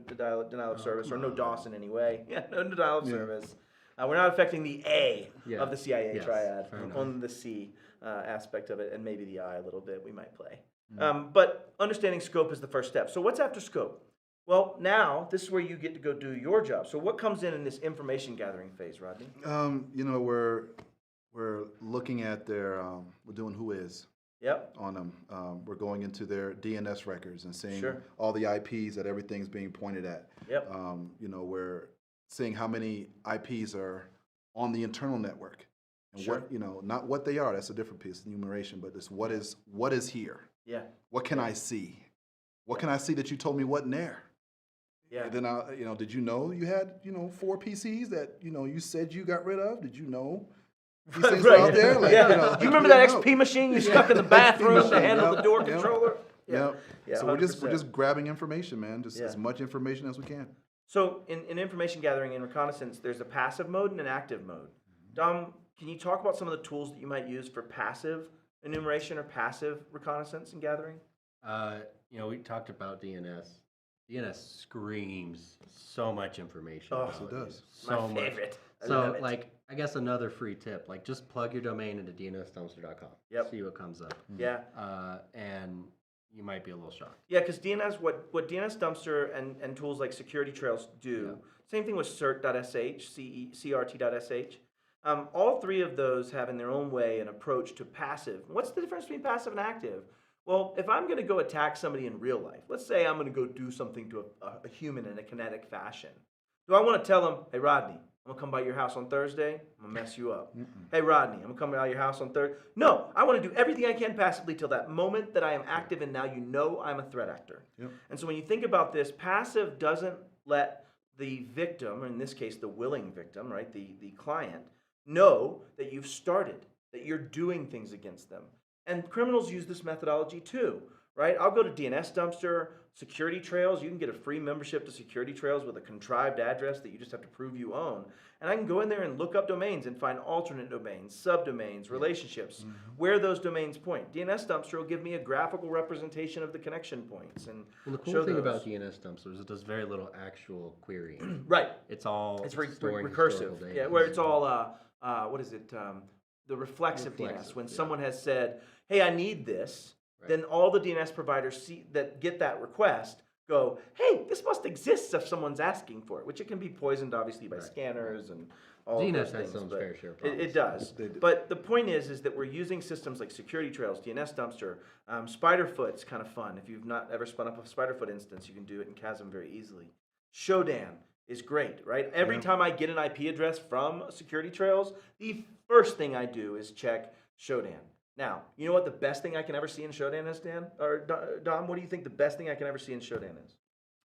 denial of service, or no DOS in any way. Yeah, no denial of service. We're not affecting the A of the CIA triad, only the C aspect of it, and maybe the I a little bit we might play. But understanding scope is the first step. So what's after scope? Well, now this is where you get to go do your job. So what comes in this information gathering phase, Rodney? You know, we're looking at their, we're doing who is on them. We're going into their DNS records and seeing all the IPs that everything's being pointed at. You know, we're seeing how many IPs are on the internal network. And what, you know, not what they are, that's a different piece, enumeration, but it's what is here. What can I see? What can I see that you told me wasn't there? And then you know, did you know you had, you know, 4 PCs that, you know, you said you got rid of? Did you know these things were out there? Like, you know, do you remember that XP machine you stuck in the bathroom to handle the door controller? So we're just grabbing information, man, just as much information as we can. So in information gathering and reconnaissance, there's a passive mode and an active mode. Dom, can you talk about some of the tools that you might use for passive enumeration or passive reconnaissance and gathering? You know, we talked about DNS. DNS screams so much information. Oh, it does. So My favorite. So, like, I guess another free tip, like, just plug your domain into dnsdumpster.com. See what comes up. And you might be a little shocked. Yeah, because DNS, what DNS Dumpster and tools like Security Trails do, same thing with cert.sh, crt.sh. All 3 of those have in their own way an approach to passive. What's the difference between passive and active? Well, if I'm going to go attack somebody in real life, let's say I'm going to go do something to a human in a kinetic fashion. Do I want to tell them, hey, Rodney, I'm going to come by your house on Thursday, I'm going to mess you up. Hey, Rodney, I'm going to come by your house on Thursday. No, I want to do everything I can passively till that moment that I am active, and now you know I'm a threat actor. And so when you think about this, passive doesn't let the victim, or in this case the willing victim, right, the client, know that you've started, that you're doing things against them. And criminals use this methodology too, right? I'll go to DNS Dumpster, Security Trails. You can get a free membership to Security Trails with a contrived address that you just have to prove you own. And I can go in there and look up domains and find alternate domains, subdomains, relationships, where those domains point. DNS Dumpster will give me a graphical representation of the connection points. And the cool thing about DNS Dumpster is it does very little actual querying. It's storing recursive. data. Where it's all, what is it? The reflexive DNS. When someone has said, hey, I need this, then all the DNS providers that get that request go, hey, this must exist if someone's asking for it, which it can be poisoned, obviously, by scanners and all DNS those things. has some fair share of problems. It does. But the point is that we're using systems like Security Trails, DNS Dumpster, Spiderfoot's kind of fun. If you've not ever spun up a Spiderfoot instance, you can do it in Chasm very easily. Shodan is great, right? Every time I get an IP address from Security Trails, the first thing I do is check Shodan. Now, you know what the best thing I can ever see in Shodan is, Dan? Or Dom, what do you think the best thing I can ever see in Shodan is?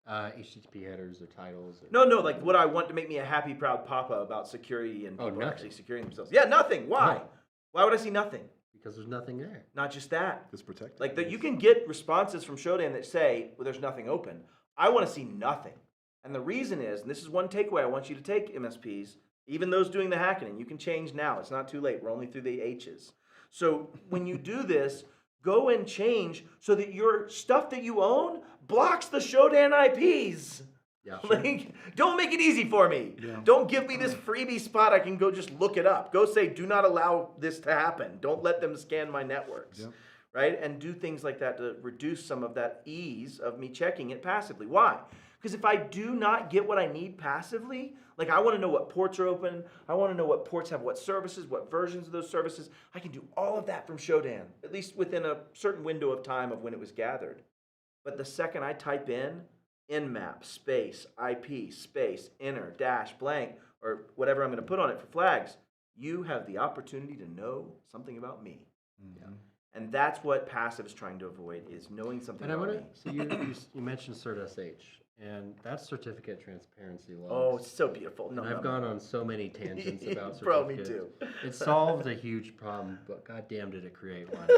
HTTP headers or titles. No, like what I want to make me a happy, proud papa about security and people actually securing themselves. Yeah, nothing. Why? No. Why would I see nothing? Because there's nothing there. Not just that. It's protected. Like that, you can get responses from Shodan that say, well, there's nothing open. I want to see nothing. And the reason is, and this is one takeaway I want you to take, MSPs, even those doing the hacking, and you can change now. It's not too late. We're only through the H's. So when you do this, go and change so that your stuff that you own blocks the Shodan IPs. Like, don't make it easy for me. Don't give me this freebie spot I can go just look it up. Go say, do not allow this to happen. Don't let them scan my networks. Right? And do things like that to reduce some of that ease of me checking it passively. Why? Because if I do not get what I need passively, like I want to know what ports are open, I want to know what ports have what services, what versions of those services, I can do all of that from Shodan, at least within a certain window of time of when it was gathered. But the second I type in nmap space IP space enter dash blank or whatever I'm going to put on it for flags, you have the opportunity to know something about me. And that's what passive is trying to avoid, is knowing something about me. So you mentioned cert.sh. And that's certificate transparency laws. Oh, it's so beautiful. No, I've gone on so many tangents about certificates. Bro, me too. It solved a huge problem, but goddamn did it create one.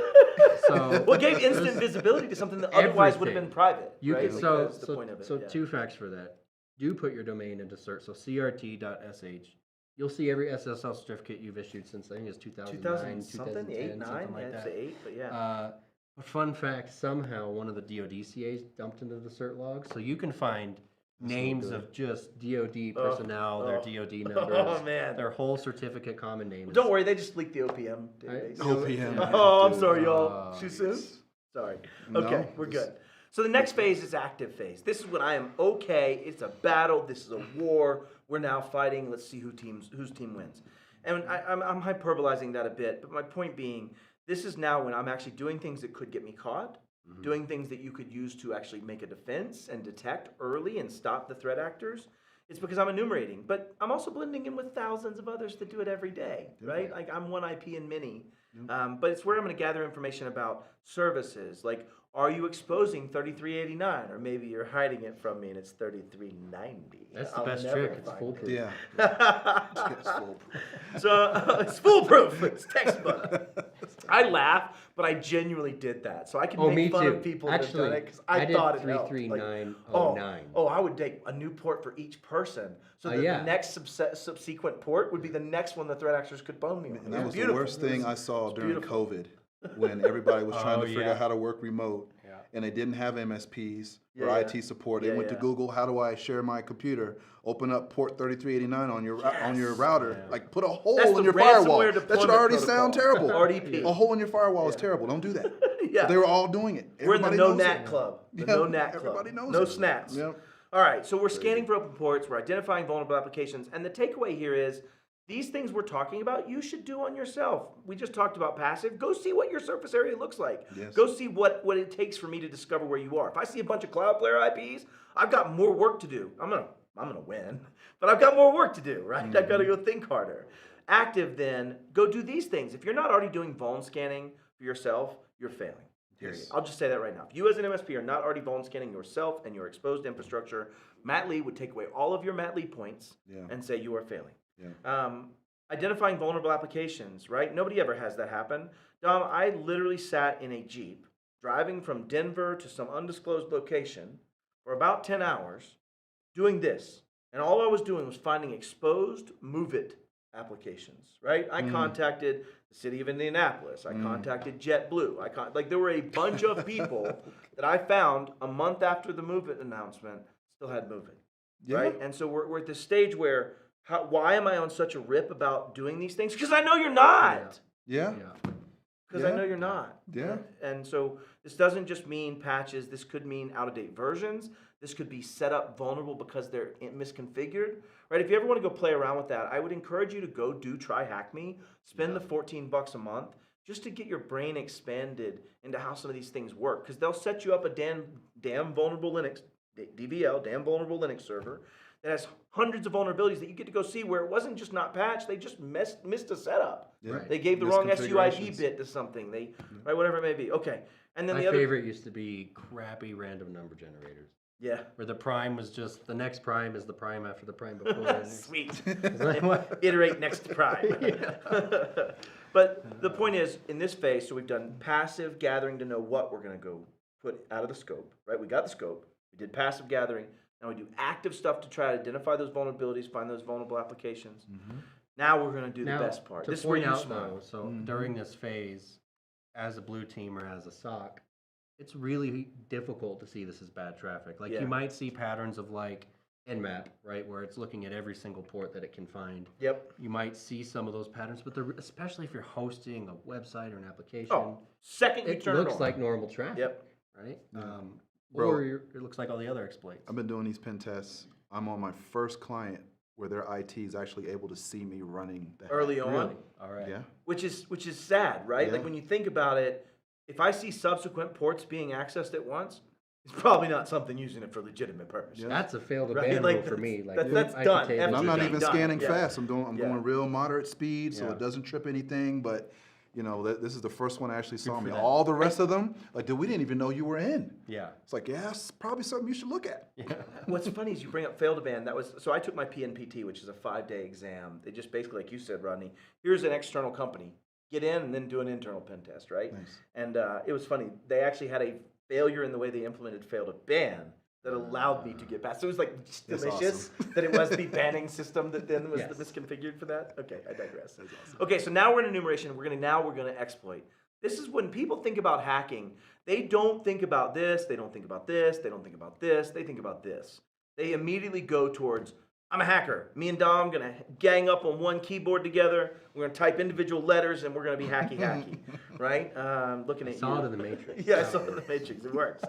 So it gave instant visibility to something that otherwise would have been private. You right? can, so 2 facts for that. Do put your domain into cert. So crt.sh. You'll see every SSL certificate you've issued since I think it's 2009, 2010, something like that. 8, 9, like that. 8, but yeah. But fun fact, somehow one of the DoD CAs dumped into the cert log, so you can find names of just DoD personnel, their DoD numbers, man. their whole certificate common name. Don't worry, they just leaked the OPM database. OPM. Oh, I'm dude. sorry, y'all. Too soon? Sorry. No, Okay, we're this- good. So the next phase is active phase. This is when I am okay. It's a battle. This is a war. We're now fighting. Let's see whose team wins. And I'm hyperbolizing that a bit, but my point being, this is now when I'm actually doing things that could get me caught, doing things that you could use to actually make a defense and detect early and stop the threat actors. It's because I'm enumerating, but I'm also blending in with thousands of others that do it every day, right? Like I'm one IP in many, but it's where I'm going to gather information about services. Like, are you exposing 3389, or maybe you're hiding it from me and it's 3390? That's the I'll best never trick. It's find foolproof. Yeah. it. It's foolproof. So it's foolproof. It's textbook. I laugh, but I genuinely did that. So I can Oh, me make fun too. of people that have Actually, done it because I I did thought it helped. 33909. Oh, I would take a new port for each person, so that yeah. the next subsequent port would be the next one the threat actors could bone me on. And It that was the beautiful. worst It thing was- I saw during beautiful. COVID, when everybody was trying Oh, to figure yeah. out how to work remote, Yeah. and they didn't have MSPs or Yeah, IT support. They yeah, went to yeah. Google, how do I share my computer? Open up port 3389 on your router. Yeah. Like put a hole That's in the your firewall. ransomware That should deployment already protocol. sound terrible. RDP. A hole in your firewall is terrible. Don't do that. Yeah. But they were all doing it. We're in the Everybody no knows NAT it. club. The Yeah, no NAT club. everybody knows no it. snats. Yep. All right, so we're scanning for open ports. We're identifying vulnerable applications, and the takeaway here is these things we're talking about, you should do on yourself. We just talked about passive. Go see what your surface area looks like. Yes. Go see what it takes for me to discover where you are. If I see a bunch of Cloudflare IPs, I've got more work to do. I'm gonna win, but I've got more work to do, right? I've got to go think harder. Active, then, go do these things. If you're not already doing vuln scanning for yourself, you're failing. Period. Yes. I'll just say that right now. If you as an MSP are not already vuln scanning yourself and your exposed infrastructure, Matt Lee would take away all of your Matt Lee points Yeah. and say you are failing. Yeah. Identifying vulnerable applications, right? Nobody ever has that happen. Dom, I literally sat in a Jeep driving from Denver to some undisclosed location for about 10 hours doing this. And all I was doing was finding exposed Move It applications, right? I contacted the city of Indianapolis. I contacted JetBlue. Like there were a bunch of people that I found a month after the Move It announcement still had Move It, Yeah. right? And so we're at this stage where why am I on such a rip about doing these things? Because I know you're not. Yeah. Yeah. Because I Yeah. know you're not. Yeah. And so this doesn't just mean patches. This could mean out-of-date versions. This could be set up vulnerable because they're misconfigured. Right? If you ever want to go play around with that, I would encourage you to go try Hack Me. Spend the $14 a month just to get your brain expanded into how some of these things work. Because they'll set you up a damn vulnerable Linux, DVL, damn vulnerable Linux server that has hundreds of vulnerabilities that you get to go see where it wasn't just not patched, they just missed a setup. Yeah. They gave the wrong SUID Misconfigurations. bit to something. Right, whatever it may be. Okay. And then My the other favorite used to be crappy random number generators, yeah. where the prime was just the next prime is the prime after the prime before. Sweet. Like, what? Iterate next to prime. But the point is, in this phase, so we've done passive gathering to know what we're going to go put out of the scope, right? We got the scope. We did passive gathering. Now we do active stuff to try to identify those vulnerabilities, find those vulnerable applications. Now we're going to do Now, the best part. to This is where point you out smile. though, so during this phase, as a blue team or as a SOC, it's really difficult to see this as bad traffic. Like Yeah. you might see patterns of like Nmap, right, where it's looking at every single port that it can find. Yep. You might see some of those patterns, but especially if you're hosting a website or an application, Oh, second you it turn looks on. like normal traffic, Yep. right? Bro. Or it looks like all the other exploits. I've been doing these pen tests. I'm on my first client where their IT is actually able to see me running the Early hack. on. Really? All right. Yeah. Which is sad, right? Like Yeah. when you think about it, if I see subsequent ports being accessed at once, it's probably not something using it for legitimate purposes. Yeah. That's a failed Right, abandon like rule for me. Like that's I done. could take And F- I'm not Done. even Done. scanning Yeah. fast. I'm Yeah. going real moderate speed, so Yeah. it doesn't trip anything. But you know, this is the first one I actually saw for me. that. All the rest of them, like, dude, we didn't even know you were in. Yeah. It's like, yeah, it's probably something you should look at. What's funny is you bring up failed abandon. So I took my PNPT, which is a 5-day exam. They just basically, like you said, Rodney, here's an external company. Get in and then do an internal pen test, right? Nice. And it was funny. They actually had a failure in the way they implemented failed abandon that allowed me to get past. So it was like just That's delicious that it was the banning system that then was misconfigured for that. Okay, I digress. Okay, so now we're in enumeration. We're gonna exploit. This is when people think about hacking, they don't think about this, they don't think about this, they don't think about this, they think about this. They immediately go towards, I'm a hacker. Me and Dom going to gang up on one keyboard together. We're going to type individual letters and we're going to be hacky, right? Looking at you. Saw it in the Matrix. Yeah, I saw it in the Matrix. It works.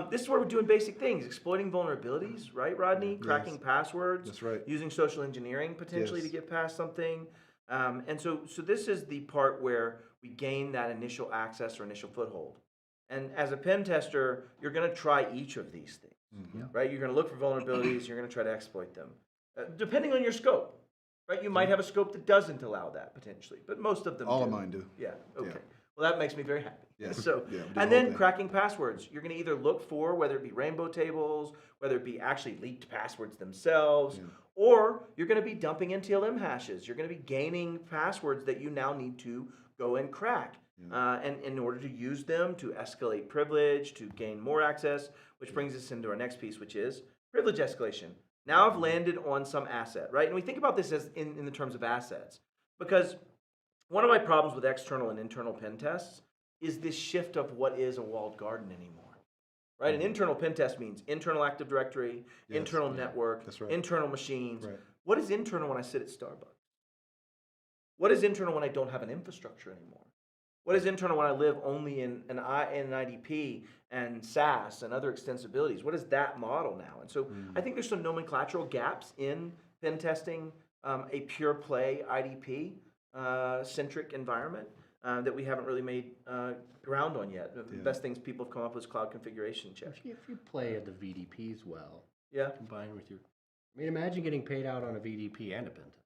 This is where we're doing basic things, exploiting vulnerabilities, right, Rodney? Cracking passwords. That's right. Using social engineering potentially to get past something. And so this is the part where we gain that initial access or initial foothold. And as a pen tester, you're going to try each of these things. Right? You're going to look for vulnerabilities. You're going to try to exploit them, depending on your scope. Right? You might have a scope that doesn't allow that potentially, but most of them All do. of mine do. Yeah. Okay. Yeah. Well, that makes me very happy. Yes. So, Yeah, we do and the whole then thing. cracking passwords. You're going to either look for whether it be rainbow tables, whether it be actually leaked passwords themselves, or you're going to be dumping NTLM hashes. You're going to be gaining passwords that you now need to go and crack. And in order to use them to escalate privilege, to gain more access, which brings us into our next piece, which is privilege escalation. Now I've landed on some asset, right? And we think about this as in the terms of assets, because one of my problems with external and internal pen tests is this shift of what is a walled garden anymore, right? An internal pen test means internal Active Directory, internal network, That's right. internal machines. Right. What is internal when I sit at Starbucks? What is internal when I don't have an infrastructure anymore? What is internal when I live only in an IDP and SaaS and other extensibilities? What is that model now? And so I think there's some nomenclatural gaps in pen testing, a pure play IDP centric environment that we haven't really made ground on yet. The best things people have come up with is cloud configuration check. If you play at the VDPs well, Yeah. combined with your, I mean, imagine getting paid out on a VDP and a pen test.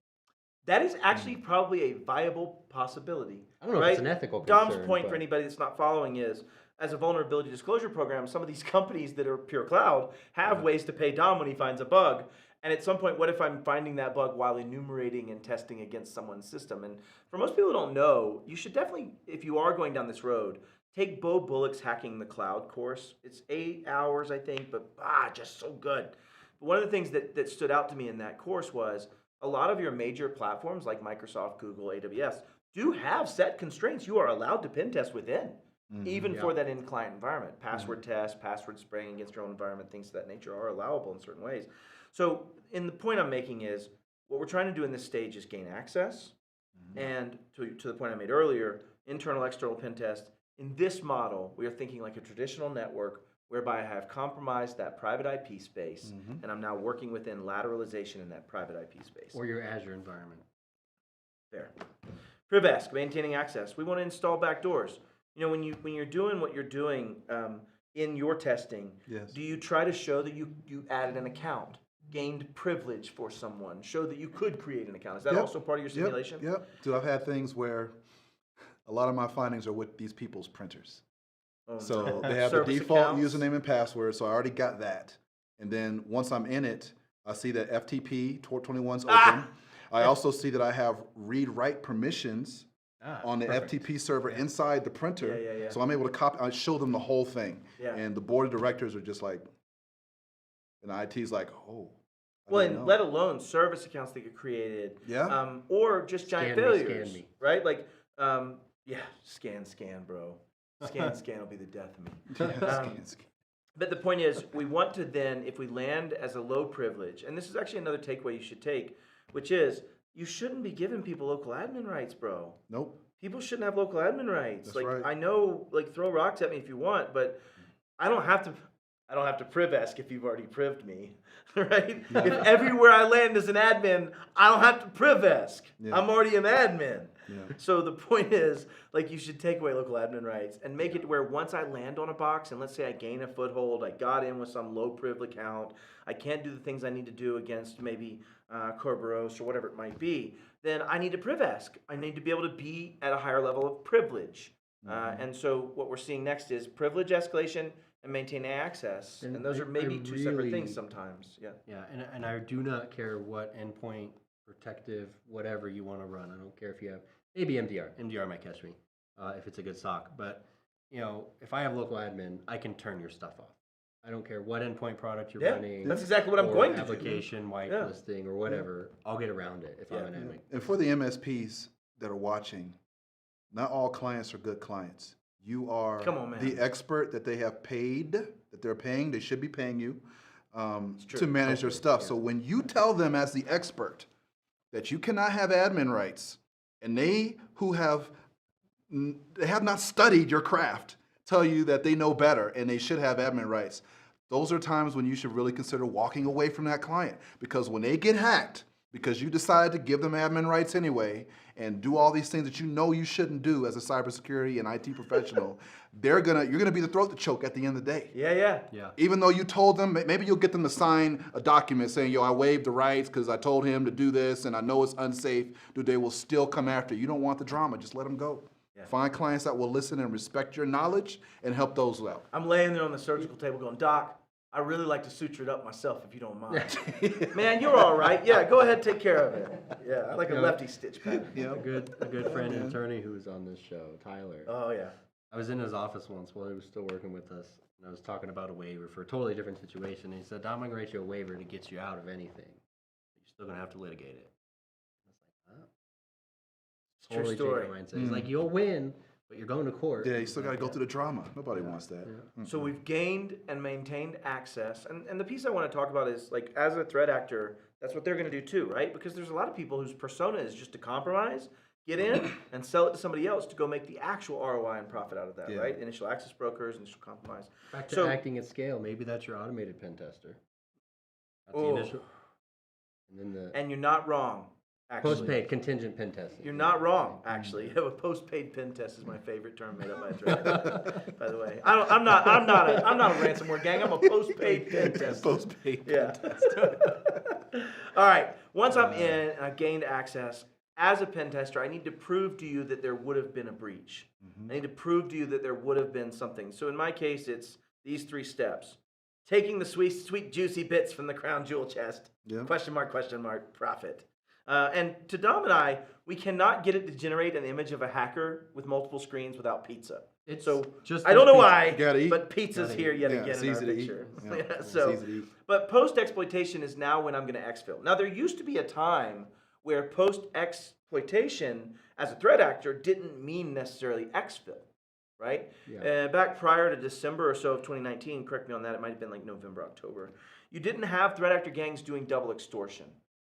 That is actually probably a viable possibility. I don't know if it's an ethical Dom's concern, point but- for anybody that's not following is, as a vulnerability disclosure program, some of these companies that are pure cloud have ways to pay Dom when he finds a bug. And at some point, what if I'm finding that bug while enumerating and testing against someone's system? And for most people who don't know, you should definitely, if you are going down this road, take Bo Bullock's Hacking the Cloud course. It's 8 hours, I think, but just so good. But one of the things that stood out to me in that course was a lot of your major platforms like Microsoft, Google, AWS do have set constraints you are allowed to pen test within, even for that in-client environment. Password test, password spraying against your own environment, things of that nature are allowable in certain ways. So, the point I'm making is, what we're trying to do in this stage is gain access, and to the point I made earlier, internal, external pen test. In this model, we are thinking like a traditional network whereby I have compromised that private IP space, and I'm now working within lateralization in that private IP space. Or your Azure environment. Fair. PrivEsk, maintaining access. We want to install backdoors. You know, when you're doing what you're doing in your testing, do you try to show that you added an account, gained privilege for someone, show that you could create an account? Is that also part of your simulation? Yep. Dude, I've had things where a lot of my findings are with these people's printers. So they have the Service default accounts. username and password, so I already got that. And then once I'm in it, I see that FTP 21's open. I also see that I have read-write permissions on the perfect. FTP server inside the printer. Yeah. So I'm able to copy, I show them the whole thing. Yeah. And the board of directors are just like, and IT's like, oh. I Well, didn't and know. let alone service accounts that get created. Yeah. Or just giant Scan me, failures. scan me. Right? Like, scan, bro. Scan will be the death of me. But the point is, we want to then, if we land as a low privilege, and this is actually another takeaway you should take, which is, you shouldn't be giving people local admin rights, bro. Nope. People shouldn't have local admin rights. That's right. I know, throw rocks at me if you want, but I don't have to PrivEsk if you've already prived me, right? If everywhere I land as an admin, I don't have to PrivEsk. I'm already an admin. So the point is, you should take away local admin rights and make it where once I land on a box, and let's say I gain a foothold, I got in with some low priv account, I can't do the things I need to do against maybe Kerberos or whatever it might be, then I need to PrivEsk. I need to be able to be at a higher level of privilege. And so what we're seeing next is privilege escalation and maintaining access. And those are maybe two separate things sometimes. Yeah, and I do not care what endpoint, protective, whatever you want to run. I don't care if you have, maybe MDR. MDR might catch me if it's a good SOC. But, if I have local admin, I can turn your stuff off. I don't care what endpoint product you're running. That's exactly what I'm or going to do. application whitelisting or whatever. I'll get around it if I'm an admin. And for the MSPs that are watching, Not all clients are good clients. You are Come on, man. the expert that they have paid, that they're paying. They should be paying you true. to manage their stuff. So when you tell them as the expert that you cannot have admin rights, and they have not studied your craft tell you that they know better and they should have admin rights, those are times when you should really consider walking away from that client. Because when they get hacked, because you decide to give them admin rights anyway and do all these things that you know you shouldn't do as a cybersecurity and IT professional, you're gonna be the throat to choke at the end of the day. Yeah. Even though you told them, maybe you'll get them to sign a document saying, yo, I waived the rights because I told him to do this and I know it's unsafe. They will still come after you. You don't want the drama, just let them go. Yeah. Find clients that will listen and respect your knowledge and help those out. I'm laying there on the surgical table going, Doc, I really like to suture it up myself if you don't mind. Man, you're all right. Yeah, go ahead, take care of it. Yeah, I like a lefty stitch pattern. A good friend and attorney who was on this show, Tyler. Oh, yeah. I was in his office once while he was still working with us, and I was talking about a waiver for a totally different situation. And he said, I'm going to write you a waiver to get you out of anything. You're still going to have to litigate it. I was like, huh? It's a true Totally story. changed my mindset. He's like, you'll win, but you're going to court. Yeah, you still got to go through the drama. Nobody wants that. So we've gained and maintained access. And the piece I want to talk about is, like, as a threat actor, that's what they're going to do too, right? Because there's a lot of people whose persona is just to compromise, get in, and sell it to somebody else to go make the actual ROI and profit out of that, right? Initial access brokers, initial compromise. Back to acting at scale. Maybe that's your automated pen tester. That's the initial. And then And you're not wrong. Actually. Post-paid contingent pen testing. You're not wrong, actually. A post-paid pen test is my favorite term made up by a threat actor, by the way. I'm not a ransomware gang. I'm a post-paid pen tester. Post-paid pen tester. All right. Once I'm in and I've gained access, as a pen tester, I need to prove to you that there would have been a breach. I need to prove to you that there would have been something. So in my case, it's these 3 steps. Taking the sweet, juicy bits from the crown jewel chest. Question mark, profit. And to Dom and I, we cannot get it to generate an image of a hacker with multiple screens without pizza. I don't know why, but pizza's here yet again in our picture. But post-exploitation is now when I'm going to exfil. Now, there used to be a time where post-exploitation as a threat actor didn't mean necessarily exfil, right? Back prior to December or so of 2019, correct me on that, it might have been like November, October, you didn't have threat actor gangs doing double extortion.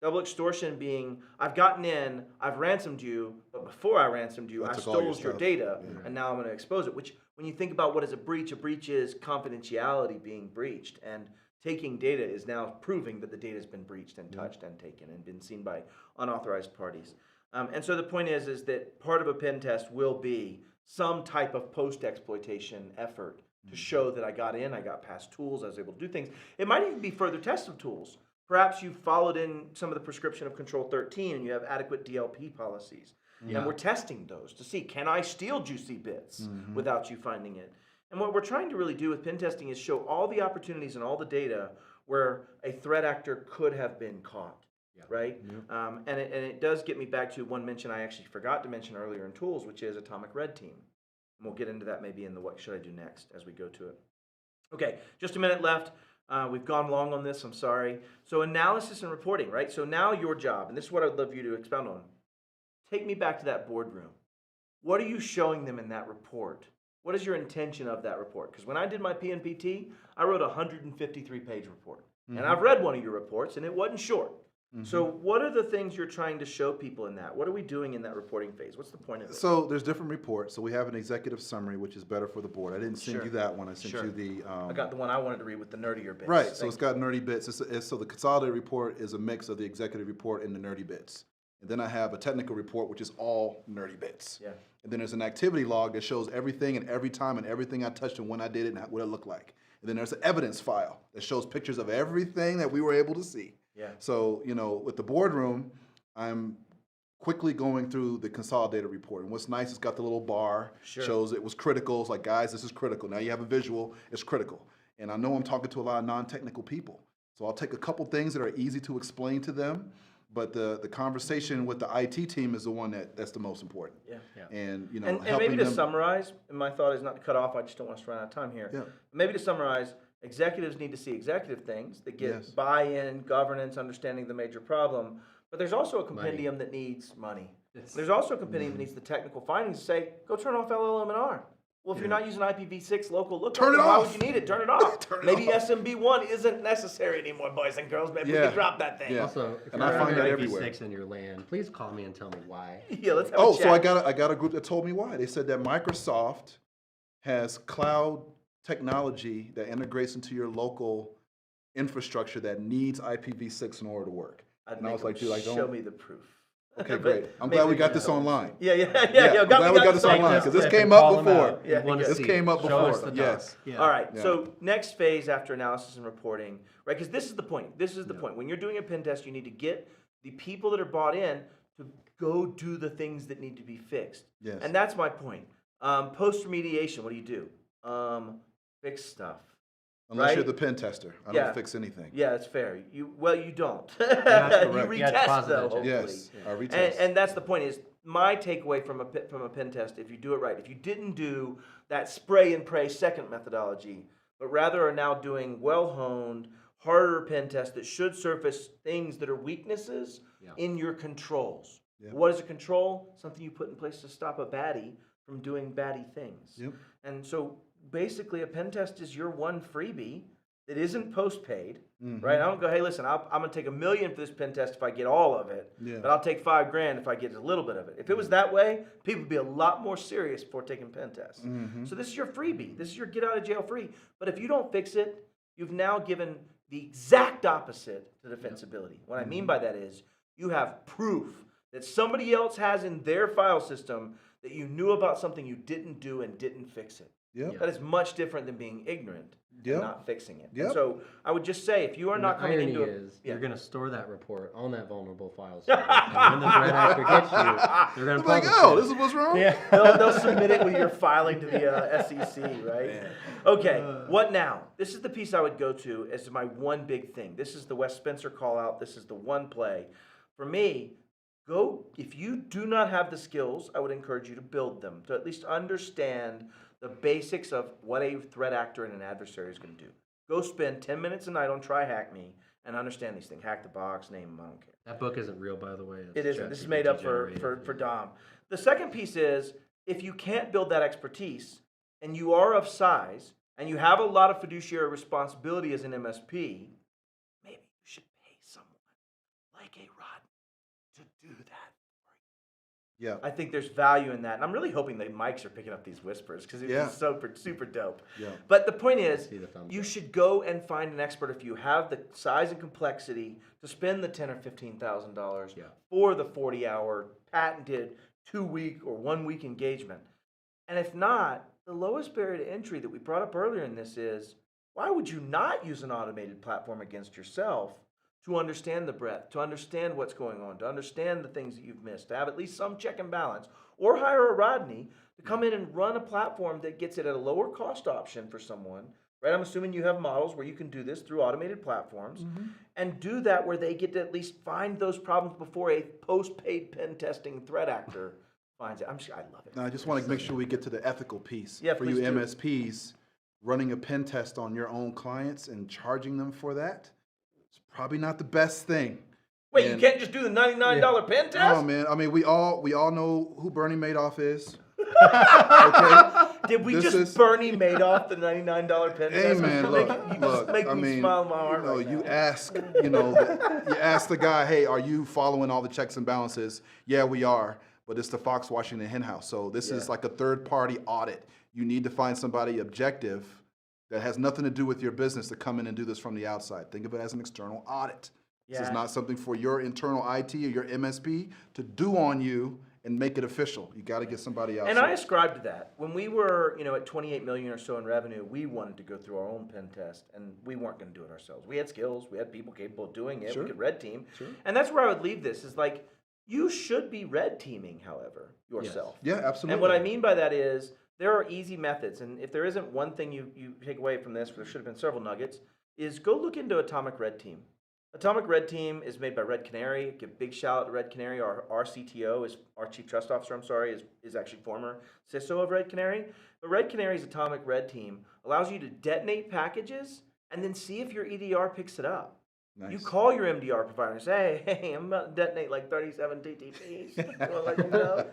Double extortion being, I've gotten in, I've ransomed you, but before I ransomed you, I stole your data, and now I'm going to expose it. Which, when you think about what is a breach is confidentiality being breached, and taking data is now proving that the data has been breached and touched and taken and been seen by unauthorized parties. And so the point is that part of a pen test will be some type of post-exploitation effort to show that I got in, I got past tools, I was able to do things. It might even be further tests of tools. Perhaps you followed in some of the prescription of Control 13 and you have adequate DLP policies. And we're testing those to see, can I steal juicy bits without you finding it? And what we're trying to really do with pen testing is show all the opportunities and all the data where a threat actor could have been caught, right? And it does get me back to one mention I actually forgot to mention earlier in tools, which is Atomic Red Team. And we'll get into that maybe in the what should I do next as we go to it. Okay, just a minute left. We've gone long on this, I'm sorry. So analysis and reporting, right? So now your job, and this is what I'd love you to expound on. Take me back to that boardroom. What are you showing them in that report? What is your intention of that report? Because when I did my PNPT, I wrote a 153-page report. And I've read one of your reports, and it wasn't short. So what are the things you're trying to show people in that? What are we doing in that reporting phase? What's the point of it? So there's different reports. So we have an executive summary, which is better for the board. I didn't send you that one. I sent you the... I got the one I wanted to read with the nerdier bits. Right. So it's got nerdy bits. So the consolidated report is a mix of the executive report and the nerdy bits. And then I have a technical report, which is all nerdy bits. And then there's an activity log that shows everything and every time and everything I touched and when I did it and what it looked like. And then there's an evidence file that shows pictures of everything that we were able to see. So, with the boardroom, I'm quickly going through the consolidated report. And what's nice, it's got the little bar, shows it was critical. It's like, guys, this is critical. Now you have a visual, it's critical. And I know I'm talking to a lot of non-technical people. So I'll take a couple things that are easy to explain to them, but the conversation with the IT team is the one that's the most important. And, and maybe to summarize, and my thought is not to cut off, I just don't want us to run out of time here. Maybe to summarize, executives need to see executive things that get buy-in, governance, understanding the major problem. But there's also a compendium that needs money. There's also a company that needs the technical findings to say, go turn off LLM&R. Well, if you're not using IPv6 local lookup, Turn it then why off. would you need it? Turn it off. Turn it Maybe off. SMB1 isn't necessary anymore, boys and girls. Maybe we Yeah. can drop that thing. Yeah. Also, if And you're I find running that everywhere. IPv6 in your LAN, please call me and tell me why. Yeah, let's have Oh, a so chat. I got a group that told me why. They said that Microsoft has cloud technology that integrates into your local infrastructure that needs IPv6 in order to work. I'd And I make was like, them dude, like, show don't. me the proof. Okay, But great. I'm maybe glad we we got can this help. online. Yeah. I'm glad we got this online because this came up before. Yeah, We wanna good. This see came it. up Show before. us the Yes. docs. Yeah. All right. Yeah. So next phase after analysis and reporting, right? Because this is the point. This is the point. When you're doing a pen test, you need to get the people that are bought in to go do the things that need to be fixed. Yes. And that's my point. Post remediation, what do? Fix stuff. Unless right? you're the pen tester. I Yeah. don't fix anything. Yeah, that's fair. You don't. That's You correct. Yeah, it's retest positive, though. Jim. Hopefully. Yes. I retest. And that's the point is my takeaway from a pen test, if you do it right, if you didn't do that spray and pray second methodology, but rather are now doing well-honed, harder pen tests that should surface things that are weaknesses in your controls. Yeah. What is a control? Something you put in place to stop a baddie from doing baddie things. Yep. And so basically a pen test is your one freebie that isn't post-paid, Mm-hmm. right? I don't go, hey, listen, I'm going to take $1 million for this pen test if I get all of it, Yeah. but I'll take $5,000 if I get a little bit of it. If it was that way, people would be a lot more serious before taking pen tests. Mm-hmm. So this is your freebie. This is your get out of jail free. But if you don't fix it, you've now given the exact opposite to defensibility. What I mean by that is you have proof that somebody else has in their file system that you knew about something you didn't do and didn't fix it. Yep. That is much different than being ignorant Yep. and not fixing it. Yep. And so I would just say, if you are And not the coming irony into is, yeah. you're going to store that report on that vulnerable file server. And when the threat actor gets you, they're going I'm to like, publish oh, it. this is what's wrong? Yeah. they'll submit it with your filing to the SEC, right? Okay, what now? This is the piece I would go to as my one big thing. This is the Wes Spencer call out. This is the one play. For me, if you do not have the skills, I would encourage you to build them, to at least understand the basics of what a threat actor and an adversary is going to do. Go spend 10 minutes a night on Try Hack Me and understand these things. Hack the box, name them, I don't care. That book isn't real, by the way. It's It isn't. This is ChatGPT made up generated. for Dom. The second piece is, if you can't build that expertise and you are of size and you have a lot of fiduciary responsibility as an MSP, maybe you should pay someone like a Rodney to do that. Yeah. I think there's value in that. And I'm really hoping the mics are picking up these whispers because it's Yeah. super dope. Yeah. But the point is, See the thumbs you up. should go and find an expert if you have the size and complexity to spend the $10,000 or $15,000 Yeah. for the 40-hour patented 2-week or 1-week engagement. And if not, the lowest barrier to entry that we brought up earlier in this is, why would you not use an automated platform against yourself to understand the breadth, to understand what's going on, to understand the things that you've missed, to have at least some check and balance, or hire a Rodney to come in and run a platform that gets it at a lower cost option for someone, right? I'm assuming you have models where you can do this through automated platforms and do that where they get to at least find those problems before a post-paid pen testing threat actor finds it. I love it. Now, I just want to make sure we get to the ethical piece. Yeah, for you please do. MSPs, running a pen test on your own clients and charging them for that, it's probably not the best thing. Wait, And- you can't just do the $99 pen test? Oh man, I mean, we all know who Bernie Madoff is. Okay. Did we This just is- Bernie Madoff the $99 pen Hey test? man, You look, just make I me mean, smile in my heart right you now. ask, you ask the guy, hey, are you following all the checks and balances? Yeah, we are, but it's the Fox watching the hen house. So this is like a third party audit. You need to find somebody objective that has nothing to do with your business to come in and do this from the outside. Think of it as an external audit. This is Yeah. not something for your internal IT or your MSP to do on you and make it official. You got to get somebody else. And I ascribe to that. When we were, at 28 million or so in revenue, we wanted to go through our own pen test, and we weren't going to do it ourselves. We had skills, we had people capable of doing it. Sure. We could red team, Sure. and that's where I would leave this. Is like you should be red teaming, however, yourself. Yeah, absolutely. And what I mean by that is there are easy methods, and if there isn't one thing you take away from this, there should have been several nuggets, is go look into Atomic Red Team. Atomic Red Team is made by Red Canary. Give a big shout out to Red Canary. Our CTO, our Chief Trust Officer, is actually former CISO of Red Canary. But Red Canary's Atomic Red Team allows you to detonate packages and then see if your EDR picks it up. Nice. You call your MDR provider and say, hey, I'm about to detonate like 37 TTPs. I wanna let you know.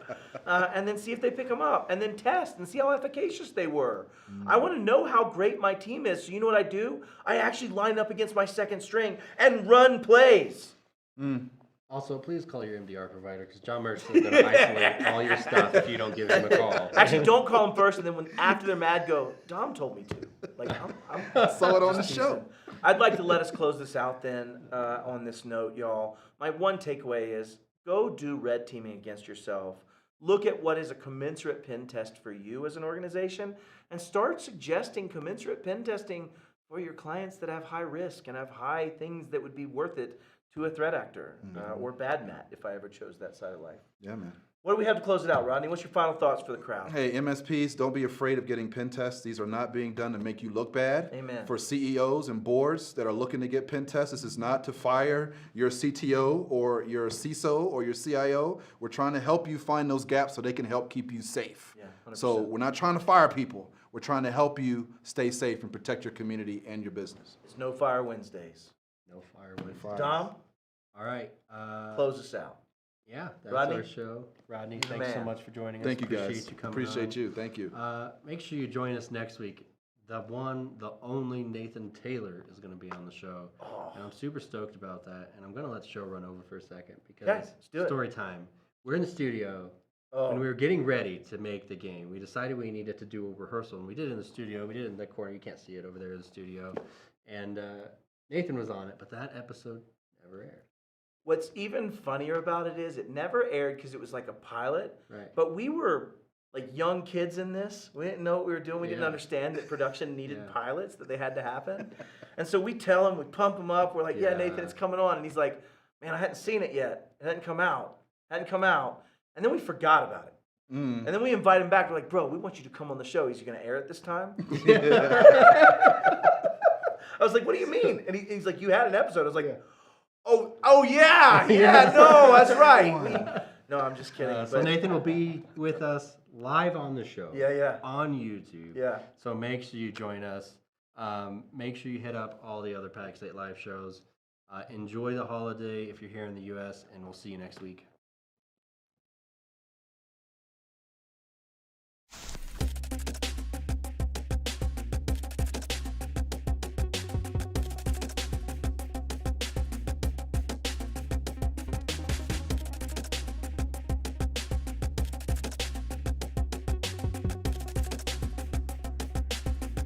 And then see if they pick them up. And then test and see how efficacious they were. I want to know how great my team is. So you know what I do? I actually line up against my second string and run plays. Also, please call your MDR provider because John Mercer is going to isolate all your stuff if you don't give him a call. Actually, don't call them first, and then after they're mad, go, Dom told me to. Like, I saw it on the just show. teasing. I'd like to let us close this out then on this note, y'all. My one takeaway is go do red teaming against yourself. Look at what is a commensurate pen test for you as an organization, and start suggesting commensurate pen testing for your clients that have high risk and have high things that would be worth it to a threat actor or bad Matt, if I ever chose that side of life. Yeah, man. What do we have to close it out, Rodney? What's your final thoughts for the crowd? Hey, MSPs, don't be afraid of getting pen tests. These are not being done to make you look bad. Amen. For CEOs and boards that are looking to get pen tests, this is not to fire your CTO or your CISO or your CIO. We're trying to help you find those gaps so they can help keep you safe. Yeah, 100%. So we're not trying to fire people. We're trying to help you stay safe and protect your community and your business. It's No Fire Wednesdays. No fire with Fire. Dom, All right. close us out. Yeah, that's Rodney? our show. Rodney, You're the thanks so man. much for joining us. Thank you, Appreciate guys. you coming Appreciate on. you. Thank you. Make sure you join us next week. The one, the only Nathan Taylor is going to be on the show. Oh. And I'm super stoked about that. And I'm going to let the show run over for a second because Okay, let's do it. story time. We're in the studio. Oh. When we were getting ready to make the game, we decided we needed to do a rehearsal, and we did it in the studio. We did it in the corner. You can't see it over there in the studio. And Nathan was on it, but that episode never aired. What's even funnier about it is it never aired because it was like a pilot. Right. But we were like young kids in this. We didn't know what we were doing. We didn't Yeah. understand that production needed Yeah. pilots, that they had to happen. And so we tell him, we pump him up. We're like, yeah, Yeah. Nathan, it's coming on. And he's like, man, I hadn't seen it yet. It hadn't come out. And then we forgot about it. And then we invite him back. We're like, bro, we want you to come on the show. He's going to air it this time? I was like, what do you mean? And he's like, you had an episode. I was like, oh yeah, no, that's right. No, I'm just kidding. So Nathan will be with us live on the show. Yeah. On YouTube. Yeah. So make sure you join us. Make sure you hit up all the other Pack State Live shows. Enjoy the holiday if you're here in the U.S., and we'll see you next week.